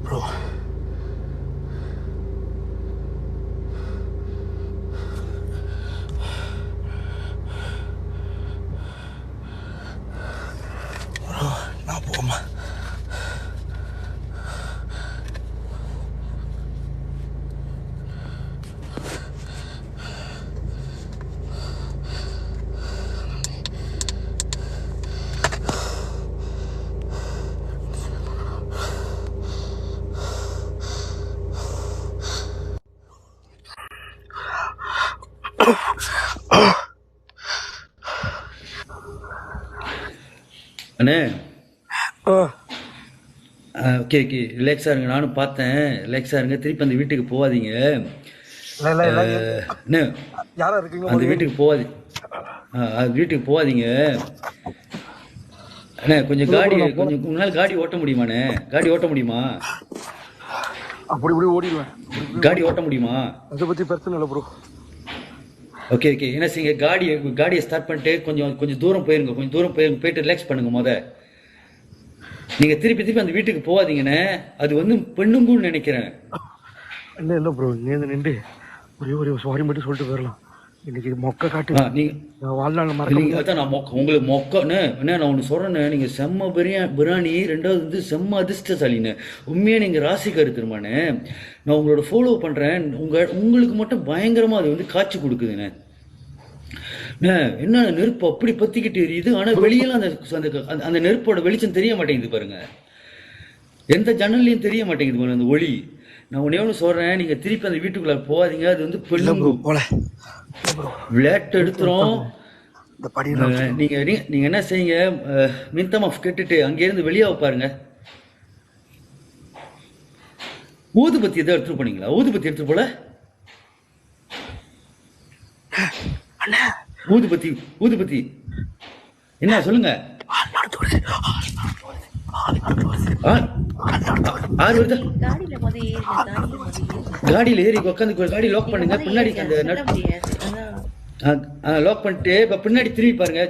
Speaker 1: ப்ரோ நான் போமா.
Speaker 2: அண்ணே ஓகே ரிலாக்ஸாக இருங்க, நானும் பார்த்தேன். ரிலாக்ஸாக இருங்க, திருப்பி அந்த வீட்டுக்கு போகாதீங்க. அண்ணே அந்த வீட்டுக்கு போகாதீங்க, அது வீட்டுக்கு போகாதீங்க அண்ணே. கொஞ்சம் உங்களால் காடி ஓட்ட முடியுமாண்ணே? காடி ஓட்ட முடியுமா?
Speaker 1: அப்படி ஓடிடுவேன்.
Speaker 2: காடி ஓட்ட முடியுமா?
Speaker 1: அதை பற்றி பிரச்சனை இல்லை ப்ரோ.
Speaker 2: ஓகே என்ன செய்யுங்க, காடியை ஸ்டார்ட் பண்ணிட்டு கொஞ்சம் தூரம் போயிருங்க, போயிட்டு ரிலாக்ஸ் பண்ணுங்க. நீங்கள் திருப்பி அந்த வீட்டுக்கு போகாதீங்கண்ணே, அது வந்து பெண்ணுங்குன்னு நினைக்கிறேன்.
Speaker 1: இல்லை ப்ரோ, நின்று ஒரே சாரி மட்டும் சொல்லிட்டு போயிடலாம். இன்னைக்கு மொக்க காட்டு நீங்கள் வாழ்நாள்
Speaker 2: மறக்க. அதான் நான் உங்களுக்கு மொக்கண்ணே நான் ஒன்று சொல்கிறேண்ணே, நீங்கள் செம்ம பிரியாணி, ரெண்டாவது வந்து செம்ம அதிர்ஷ்டசாலிண்ணே. உண்மையாக நீங்கள் ராசி கருத்துருமாண்ணே. நான் உங்களோட ஃபாலோ பண்ணுறேன். உங்களுக்கு மட்டும் பயங்கரமாக அது வந்து காட்சி கொடுக்குதுண்ணே. என்ன நெருப்பு அப்படி பற்றிக்கிட்டு எரியுது, ஆனால் வெளியெல்லாம் அந்த நெருப்போட வெளிச்சம் தெரிய மாட்டேங்குது பாருங்க. எந்த ஜன்னல்லையும் தெரிய மாட்டேங்குது பாருங்க அந்த ஒளி. நான் ஒன்னே ஒன்று சொல்கிறேன், நீங்கள் திருப்பி அந்த வீட்டுக்குள்ளே போகாதீங்க. அது வந்து பெண்ணுங்க விளையாட்டு எடுத்துரும்.
Speaker 1: இந்த படியில்
Speaker 2: நீங்க என்ன செய்யுங்க, மின்தம் ஆஃப் கேட்டுட்டு அங்கேருந்து வெளியே பாருங்க. ஊதுபத்தி எதோ எடுத்துட்டு போனீங்களா? ஊதுபத்தி எடுத்துட்டு போல.
Speaker 1: அண்ணா
Speaker 2: ஊதுபத்தி என்ன சொல்லுங்க. ஆறு வருதா? காடியில ஏறி உட்காந்து காடி லாக் பண்ணுங்க. பின்னாடி அந்த லாக் பண்ணிட்டு இப்ப பின்னாடி திரும்பி பாருங்க.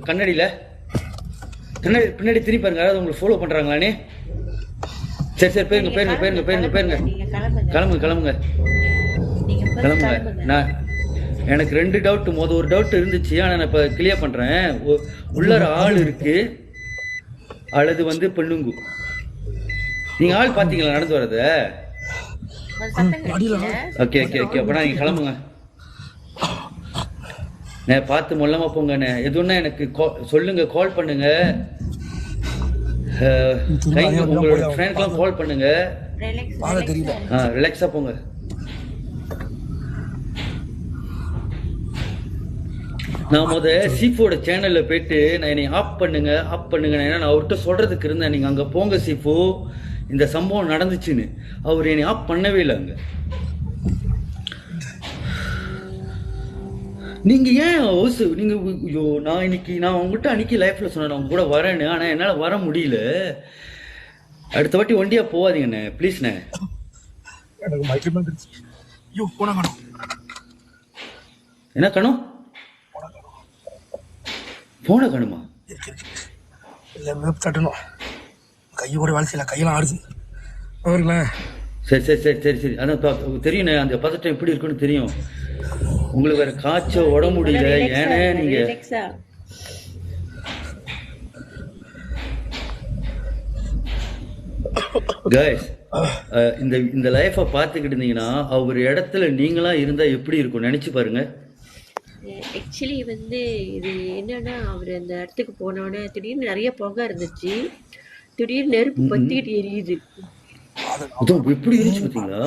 Speaker 2: கண்ணாடியில பின்னாடி திரும்பி பாருங்க. யாராவது உங்களுக்கு ஃபாலோ பண்றாங்களானே? சரி போயிருங்க. கிளம்புங்க. நான் எனக்கு 2 டவுட். ஒரு டவுட் இருந்துச்சு, ஆனா நான் இப்ப கிளியர் பண்றேன். உள்ளார ஆள் இருக்கு அல்லது வந்து பெண்ணுங்கு. நீங்க ஆள் பாத்தீங்களா நடந்து வரத? ஓகே அப்பனா நீங்க கிளம்புங்க. நான் பார்த்து மொல்லமா போங்கண்ணே. எதுன்னா எனக்கு சொல்லுங்க, கால் பண்ணுங்க. உங்களோட ஃப்ரெண்ட்ஸ்லாம் கால் பண்ணுங்க. ரிலாக்ஸா போங்க. நான் சீஃபோட சேனல்ல போயிட்டு நான் என்னை ஆப் பண்ணுங்க. நான் அவர்கிட்ட சொல்றதுக்கு இருந்தேன், நீங்க அங்க போங்க சீஃபோ, இந்த சம்பவம் நடந்துச்சுன்னு. அவர் என்னை ஆப் பண்ணவே இல்லை அங்க. நீங்க ஏன் நீங்க ஐயோ, நான் உங்ககிட்ட அன்னைக்கு லைஃப்ல சொன்னேன் உங்க கூட வரேன்னு. ஆனா என்னால வர முடியல. அடுத்த வாட்டி ஒண்டியா போவாதீங்கண்ணே ப்ளீஸ்ண்ணே. என்ன காணும்? போன காணுமா?
Speaker 1: கையோட வேலை செய்யல, கையெல்லாம் ஆடுது.
Speaker 2: சரி அதான் தெரியுண்ணே. அந்த பதட்டம் எப்படி இருக்குன்னு தெரியும். உங்களுக்கு வேற காய்ச்சல் உடம்பு முடியல. ஏன்னா நீங்க கைஸ் இந்த லைஃபை பார்த்துக்கிட்டு இருந்தீங்கன்னா அவர் இடத்துல நீங்களா இருந்தா எப்படி இருக்கும் நினைச்சு பாருங்க.
Speaker 4: ஆக்சுவலி வந்து இது என்னன்னா, அவர் அந்த இடத்துக்கு போனோடனே திடீர்னு நிறைய புகை இருந்துச்சு. திடீர்னு நெருப்பு பத்திக்கிட்டு எரியுது.
Speaker 2: எப்படி இருந்துச்சு பார்த்தீங்களா?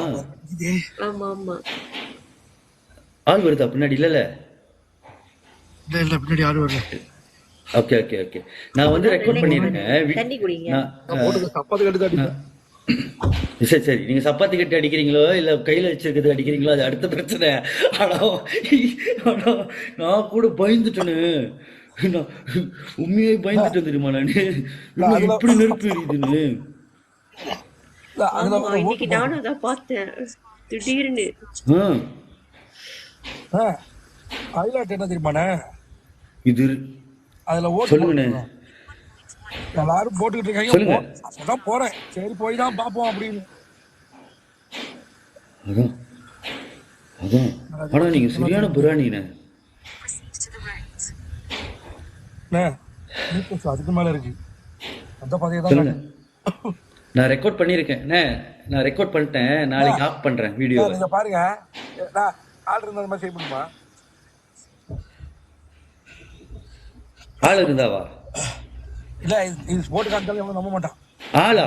Speaker 4: ஆமா.
Speaker 2: ஆள் வருதா பின்னாடி? இல்ல
Speaker 1: பின்னாடி ஆள் வரல.
Speaker 2: ஓகே நான் வந்து ரெக்கார்ட் பண்ணிருக்கேன்.
Speaker 4: தண்ணி குடிங்க.
Speaker 2: சரி நீங்க சப்பாத்தி கட்டி அடிக்கிறீங்களோ இல்ல கையில வச்சிருக்கிறது அடிக்கிறீங்களோ அது அடுத்த பிரச்சனை. ஆனா நான் கூட பயந்துட்டேன்னு, உண்மையே பயந்துட்டேன் தெரியுமா நானு. இப்படி நெருப்பு எரியுதுன்னு.
Speaker 4: இன்னைக்கு நானும் அதான் பார்த்தேன் திடீர்னு.
Speaker 1: என்ன தெரியுமாண்ணே
Speaker 2: இது?
Speaker 1: அதுல
Speaker 2: சொல்லுங்கண்ணே.
Speaker 1: எல்லாரும் போட்டுக்கிட்டு இருக்காங்க.
Speaker 2: சொல்லுங்க.
Speaker 1: அதான் போறேன், சரி போய் தான் பாப்போம் அப்படின்னு.
Speaker 2: அதான் ஆனா நீங்க சரியான புராணிண்ணே.
Speaker 1: அதுக்கு மேல இருக்கு அந்த பதையை
Speaker 2: சொல்லுங்க. நான் ரெக்கார்ட் பண்ணிருக்கேன். நான் ரெக்கார்ட் பண்ணிட்டேன். நாளைக்கு ஆஃப் பண்றேன் வீடியோ.
Speaker 1: நீங்க பாருங்க. ஆள் இருந்தா மாதிரி செய்ய முடியுமா?
Speaker 2: ஆள் இருந்தாவா?
Speaker 1: இல்ல இது போட்டு காமிச்சாலும் எவனும் நம்ப மாட்டான்.
Speaker 2: ஆளா?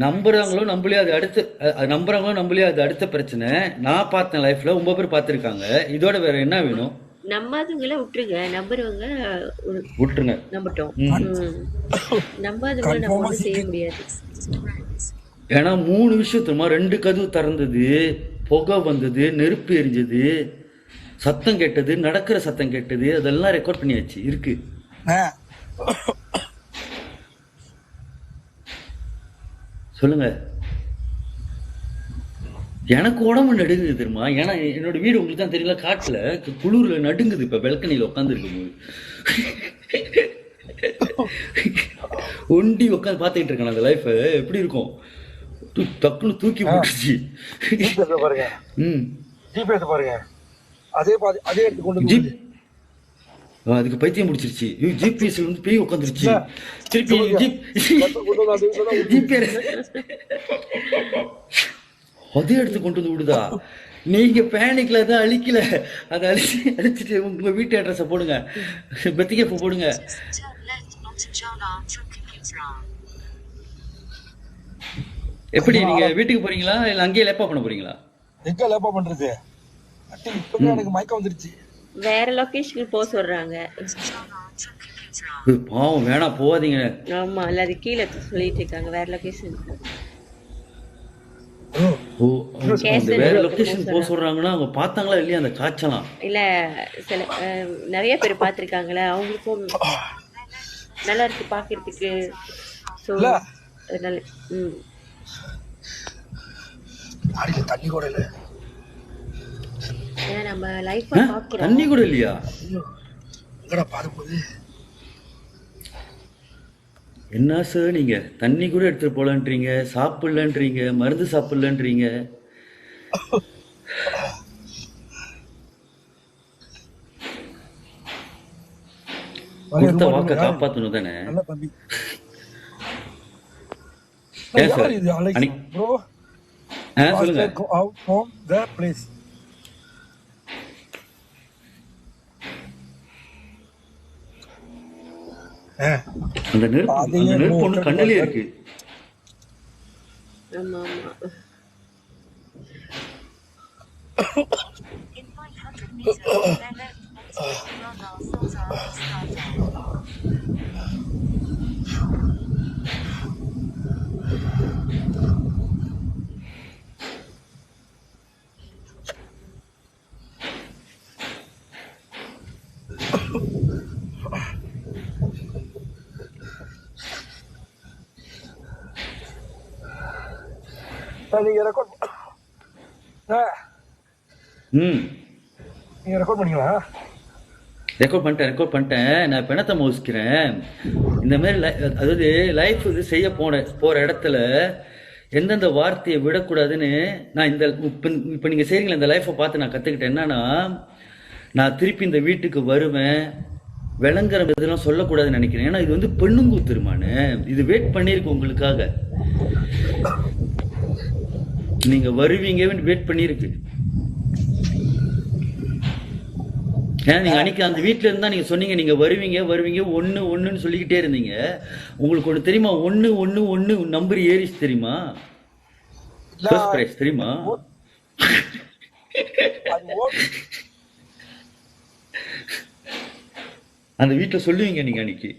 Speaker 2: நம்புறாங்களோ நம்பலையோ அது அடுத்த பிரச்சனை. நான் பார்த்தேன் லைஃப்ல 9 பேர் பார்த்திருக்காங்க. இதோட வேற என்ன வேணும்?
Speaker 4: நம்பாதவங்கள விட்டுருங்க, நம்புறவங்க
Speaker 2: விட்டுருங்க.
Speaker 4: நம்பட்டும். நம்பாதவங்க நம்ம ஒன்றும் செய்ய முடியாது.
Speaker 2: ஏன்னா 3 விஷயம் தெரியுமா? 2 கதவு திறந்தது, புகை வந்தது, நெருப்பு எரிஞ்சது, சத்தம் கேட்டது, நடக்கிற சத்தம் கேட்டது. அதெல்லாம் ரெக்கார்ட் பண்ணியாச்சு இருக்கு. சொல்லுங்க. எனக்கு உடம்பு நடுங்குது தெரியுமா? ஏன்னா என்னோட வீடு உங்களுக்கு தான் தெரியல, காட்டுல குளிர்ல நடுங்குது. இப்ப பெல்கனியில உட்காந்து இருக்கும் ஒண்டி உட்காந்து பாத்துக்கிட்டு இருக்கேன். அந்த லைஃப் எப்படி இருக்கும்? டக்குன்னு தூக்கி போட்டுச்சு.
Speaker 1: பாருங்க அதே எடுத்து கொண்டு
Speaker 2: ஜீப் அதுக்கு பைத்தியம் முடிச்சிருச்சு. ஜிபிஎஸ் வந்து பேய் உட்காந்துருச்சு. திருப்பி அதே எடுத்து கொண்டு வந்து விடுதா? நீங்க பேனிக்ல தான் அழிக்கல, அதை அழிச்சிட்டு உங்க வீட்டு அட்ரஸ போடுங்க, பெத்திகேப் போடுங்க. எப்படி நீங்க வீட்டுக்கு போறீங்களா இல்ல அங்கேயே லேப்பா பண்ண போறீங்களா?
Speaker 1: எங்க லேப்பா பண்றது?
Speaker 3: அட்டி இப்பவே எனக்கு மயக்கம் வந்துருச்சு.
Speaker 4: வேற லொகேஷனுக்கு போக சொல்றாங்க.
Speaker 2: பாவம் வேணாம் போகாதீங்க.
Speaker 4: ஆமா, இல்ல அது கீழே சொல்லிட்டு இருக்காங்க வேற லொகேஷனுக்கு.
Speaker 3: ப்ரோ
Speaker 2: ஓ அந்த
Speaker 4: கேசரி
Speaker 2: வேற
Speaker 4: ரோட்டுக்கு போக
Speaker 2: லொகேஷன் போக
Speaker 4: சொல்றாங்க.
Speaker 2: சொல்றாங்கன்னா அவங்க பார்த்தாங்களா இல்லையா அந்த காய்ச்சலாம்?
Speaker 4: இல்ல சில நிறைய பேர் பார்த்துருக்காங்களே, அவங்களுக்கும் நல்லா இருக்கு பார்க்கறதுக்கு. ஸோ
Speaker 3: இல்ல
Speaker 4: அதனால ம்
Speaker 3: அடியில தண்ணி கூட இல்ல.
Speaker 4: ஏன்னா நம்ம லைஃப்பை
Speaker 2: தண்ணி
Speaker 4: பார்க்குறோம்.
Speaker 2: கூட இல்லையா?
Speaker 3: ஐயோ எங்கடா பாரும்போது
Speaker 2: என்ன சார் நீங்க தண்ணி கூட எடுத்துட்டு போலன்றீங்க, சாப்பிடலன்றீங்க, மருந்து சாப்பிடலன்றீங்க. கொடுத்த வாக்கை காப்பாத்தணும் தானே?
Speaker 3: நல்ல தம்பி.
Speaker 2: ஏன் சார்
Speaker 3: யார் இது அலெக்ஸ்
Speaker 2: அன்னைக்கு
Speaker 3: ப்ரோ?
Speaker 2: சொல்லுங்க.
Speaker 3: Faster go out from the place.
Speaker 2: அந்த நெருப்பு ஒண்ணு கண்ணிலே இருக்கு.
Speaker 4: ஆமா ஆமா.
Speaker 3: நீங்க ரெக்கார்ட்
Speaker 2: ம்
Speaker 3: நீங்க ரெக்கார்ட் பண்ணீங்களா?
Speaker 2: ரெக்கார்ட் பண்ணிட்டேன். நான் இப்போ என்னத்தை யோசிக்கிறேன், இந்த மாதிரி அதாவது லைஃப் இது செய்ய போகிற இடத்துல எந்தெந்த வார்த்தையை விடக்கூடாதுன்னு நான் இந்த இப்போ நீங்கள் செய்கிறீங்களா இந்த லைஃப்பை பார்த்து நான் கற்றுக்கிட்டேன். என்னன்னா, நான் திருப்பி இந்த வீட்டுக்கு வருவேன் விளங்குற இதெல்லாம் சொல்லக்கூடாதுன்னு நினைக்கிறேன். ஏன்னா இது வந்து பெண்ணுங்கூத்துருமானு இது வெயிட் பண்ணியிருக்கு உங்களுக்காக. நீங்கள் வருவீங்க வெயிட் பண்ணியிருக்கு. ஏன்னா நீங்கள் அன்னைக்கு அந்த வீட்டில் இருந்தால் நீங்கள் சொன்னீங்க நீங்கள் வருவீங்க ஒன்றுன்னு சொல்லிக்கிட்டே இருந்தீங்க. உங்களுக்கு ஒன்று தெரியுமா, 1 நம்பர் ஏறிச்சு தெரியுமா? ஃபர்ஸ்ட் பிரைஸ் தெரியுமா? அந்த வீட்டில் சொல்லுவீங்க நீங்கள் அன்னைக்கு.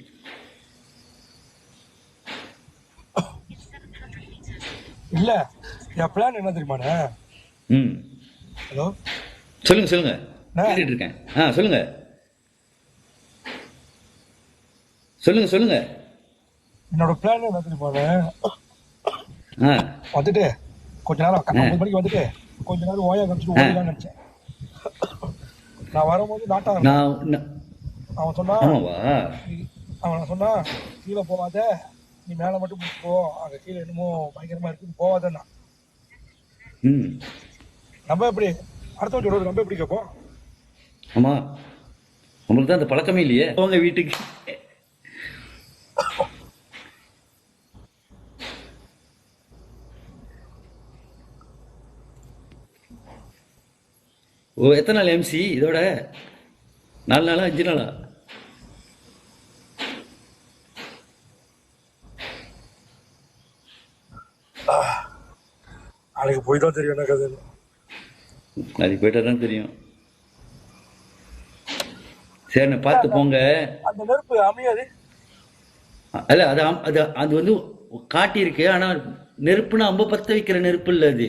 Speaker 3: இல்ல என் பிளான் என்ன தெரியுமாண்ணே?
Speaker 2: ம்
Speaker 3: ஹலோ
Speaker 2: சொல்லுங்க கேட்டுட்டு இருக்கேன். சொல்லுங்க.
Speaker 3: என்னோட பிளான் என்ன தெரியுமாண்ணே?
Speaker 2: ஆ
Speaker 3: வந்துட்டு கொஞ்ச நேரம் 9 மணிக்கு வந்துட்டு கொஞ்ச நேரம் ஓயா கழிச்சுட்டு ஓடிதான் நினைச்சேன். நான் வரும்போது நாட்டாங்க அவன் சொன்னா கீழே போகாத, நீ மேல மட்டும் போ, அங்க கீழே என்னமோ பயங்கரமா இருக்கு போகாதன்னா. நம்ம எப்படி அடுத்த சொல்றது, நம்ம எப்படி கேட்போம்?
Speaker 2: ஆமா, உங்களுக்கு தான் அந்த பழக்கமே இல்லையே. போங்க வீட்டுக்கு. ஓ எத்தனை நாள் எம்சி இதோட? 4 நாளா 5 நாளா?
Speaker 3: நாளைக்கு போய் தான் தெரியும் என்ன கதைன்னு.
Speaker 2: நாளைக்கு போயிட்டா தான் தெரியும். சரி பார்த்து போங்க.
Speaker 3: அந்த நெருப்பு அமையாது
Speaker 2: அல்ல, அது வந்து காட்டியிருக்கு. ஆனா நெருப்புனா அம்ப பத்த வைக்கிற நெருப்பு இல்ல, அது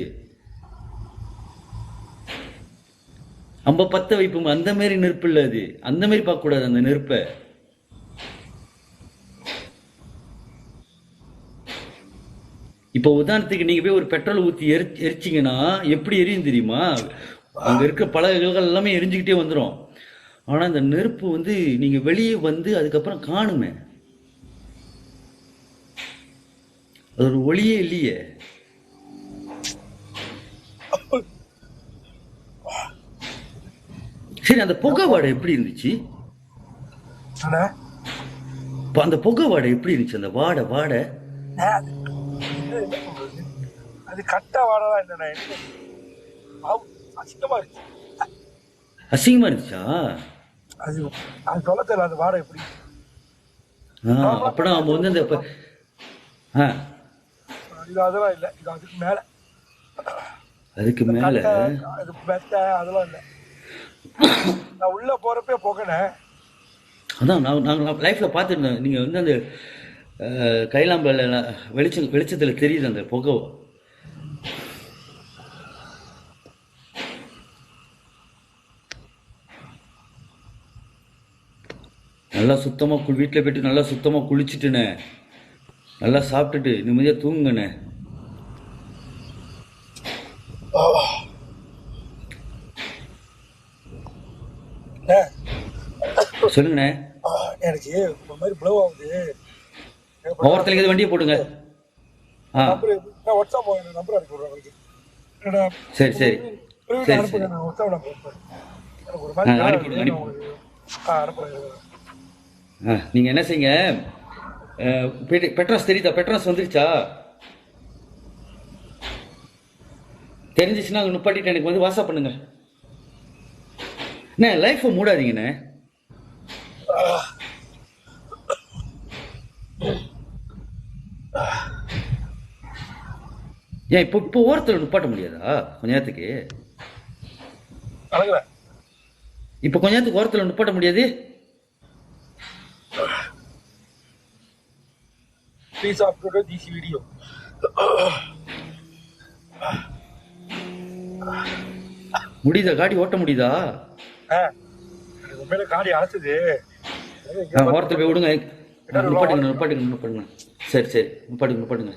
Speaker 2: அம்ப பத்த வைப்போம் அந்த மாதிரி நெருப்பு இல்ல, அது அந்த மாதிரி பார்க்க கூடாது அந்த நெருப்பை. இப்போ உதாரணத்துக்கு நீங்க போய் ஒரு பெட்ரோல் ஊற்றி எரிச்சிங்கன்னா எப்படி எரியும் தெரியுமா? அங்க இருக்க பலகைகள் எல்லாமே எரிஞ்சுக்கிட்டே வந்துடும். ஆனா இந்த நெருப்பு வந்து நீங்க வெளியே வந்து அதுக்கப்புறம் காணுமே, அது ஒரு ஒளியே இல்லையே. சரி, அந்த புகை வாடை எப்படி இருந்துச்சு? அந்த புகை வாடை எப்படி இருந்துச்சு? அந்த வாடை
Speaker 3: அது கட்ட வாடலாம் இல்ல, அசிங்கமா இருந்துச்சு.
Speaker 2: அசிங்கமா இருந்துச்சா?
Speaker 3: அது சொல்ல தெரியல அந்த வாடை எப்படி.
Speaker 2: அப்பனா அவங்க வந்து அந்த
Speaker 3: இது அதெல்லாம் இல்லை, இது அதுக்கு மேல
Speaker 2: அதுக்கு
Speaker 5: இந்த
Speaker 2: மேலே
Speaker 5: கட்டை இது மெத்தை அதெல்லாம் இல்லை. நான் உள்ள போறப்பே புகைனேன்.
Speaker 2: அதான் நாங்கள் லைஃப்பில் பார்த்துருந்தேன். நீங்கள் வந்து அந்த கைலாம்பல வெளிச்சத்தில் தெரியுது அந்த புகை. நல்லா சுத்தமாக வீட்டில் போய்ட்டு நல்லா சுத்தமாக குளிச்சுட்டுண்ணே, நல்லா சாப்பிட்டுட்டு நிம்மதியாக தூங்குங்கண்ணே.
Speaker 5: அண்ணே,
Speaker 2: சொல்லுங்கண்ணே.
Speaker 5: எனக்கு ஒரு மாதிரி ப்ளோ ஆகுது.
Speaker 2: ஓரத்தில் எது வண்டியை போடுங்க. ஆ
Speaker 5: நம்பர் நான் வாட்ஸ்அப் நம்பர் அனுப்பி விடுறேன் உங்களுக்கு. என்னோட
Speaker 2: சரி சரி
Speaker 5: பிரவீன்
Speaker 2: சரி
Speaker 5: அனுப்புங்க.
Speaker 2: சரி
Speaker 5: நான் வாட்ஸ்அப் நம்பர் எனக்கு ஒரு
Speaker 2: ஆ
Speaker 5: மாதிரி
Speaker 2: அனுப்பிவிடுங்க
Speaker 5: வேணும்
Speaker 2: அனுப்பி.
Speaker 5: உங்களுக்கு. அனுப்புறேன்.
Speaker 2: நீங்கள் என்ன செய்யுங்க, பெட்ராஸ் தெரியுதா? பெட்ராஸ் வந்துருச்சா? தெரிஞ்சிச்சுன்னா அங்கே நுப்பாட்டிட்டு எனக்கு வந்து வாட்ஸ்அப் பண்ணுங்க. அண்ணே லைஃப்பை மூடாதீங்கண்ணே. ஏன் இப்போ ஓரத்தில் நுப்பாட்ட முடியாதா கொஞ்ச நேரத்துக்கு?
Speaker 5: அழகுறேன்.
Speaker 2: இப்போ கொஞ்ச நேரத்துக்கு ஓரத்தில் நுப்பாட்ட முடியாது?
Speaker 5: Please upload this video.
Speaker 2: முடியுதா? காடி ஓட்ட முடியுதா?
Speaker 5: எனக்கு உண்மையில காடி அழைச்சது.
Speaker 2: ஓரத்தில் போய் விடுங்க. நுப்பாட்டுங்க. சரி சரி நுப்பாட்டுங்க.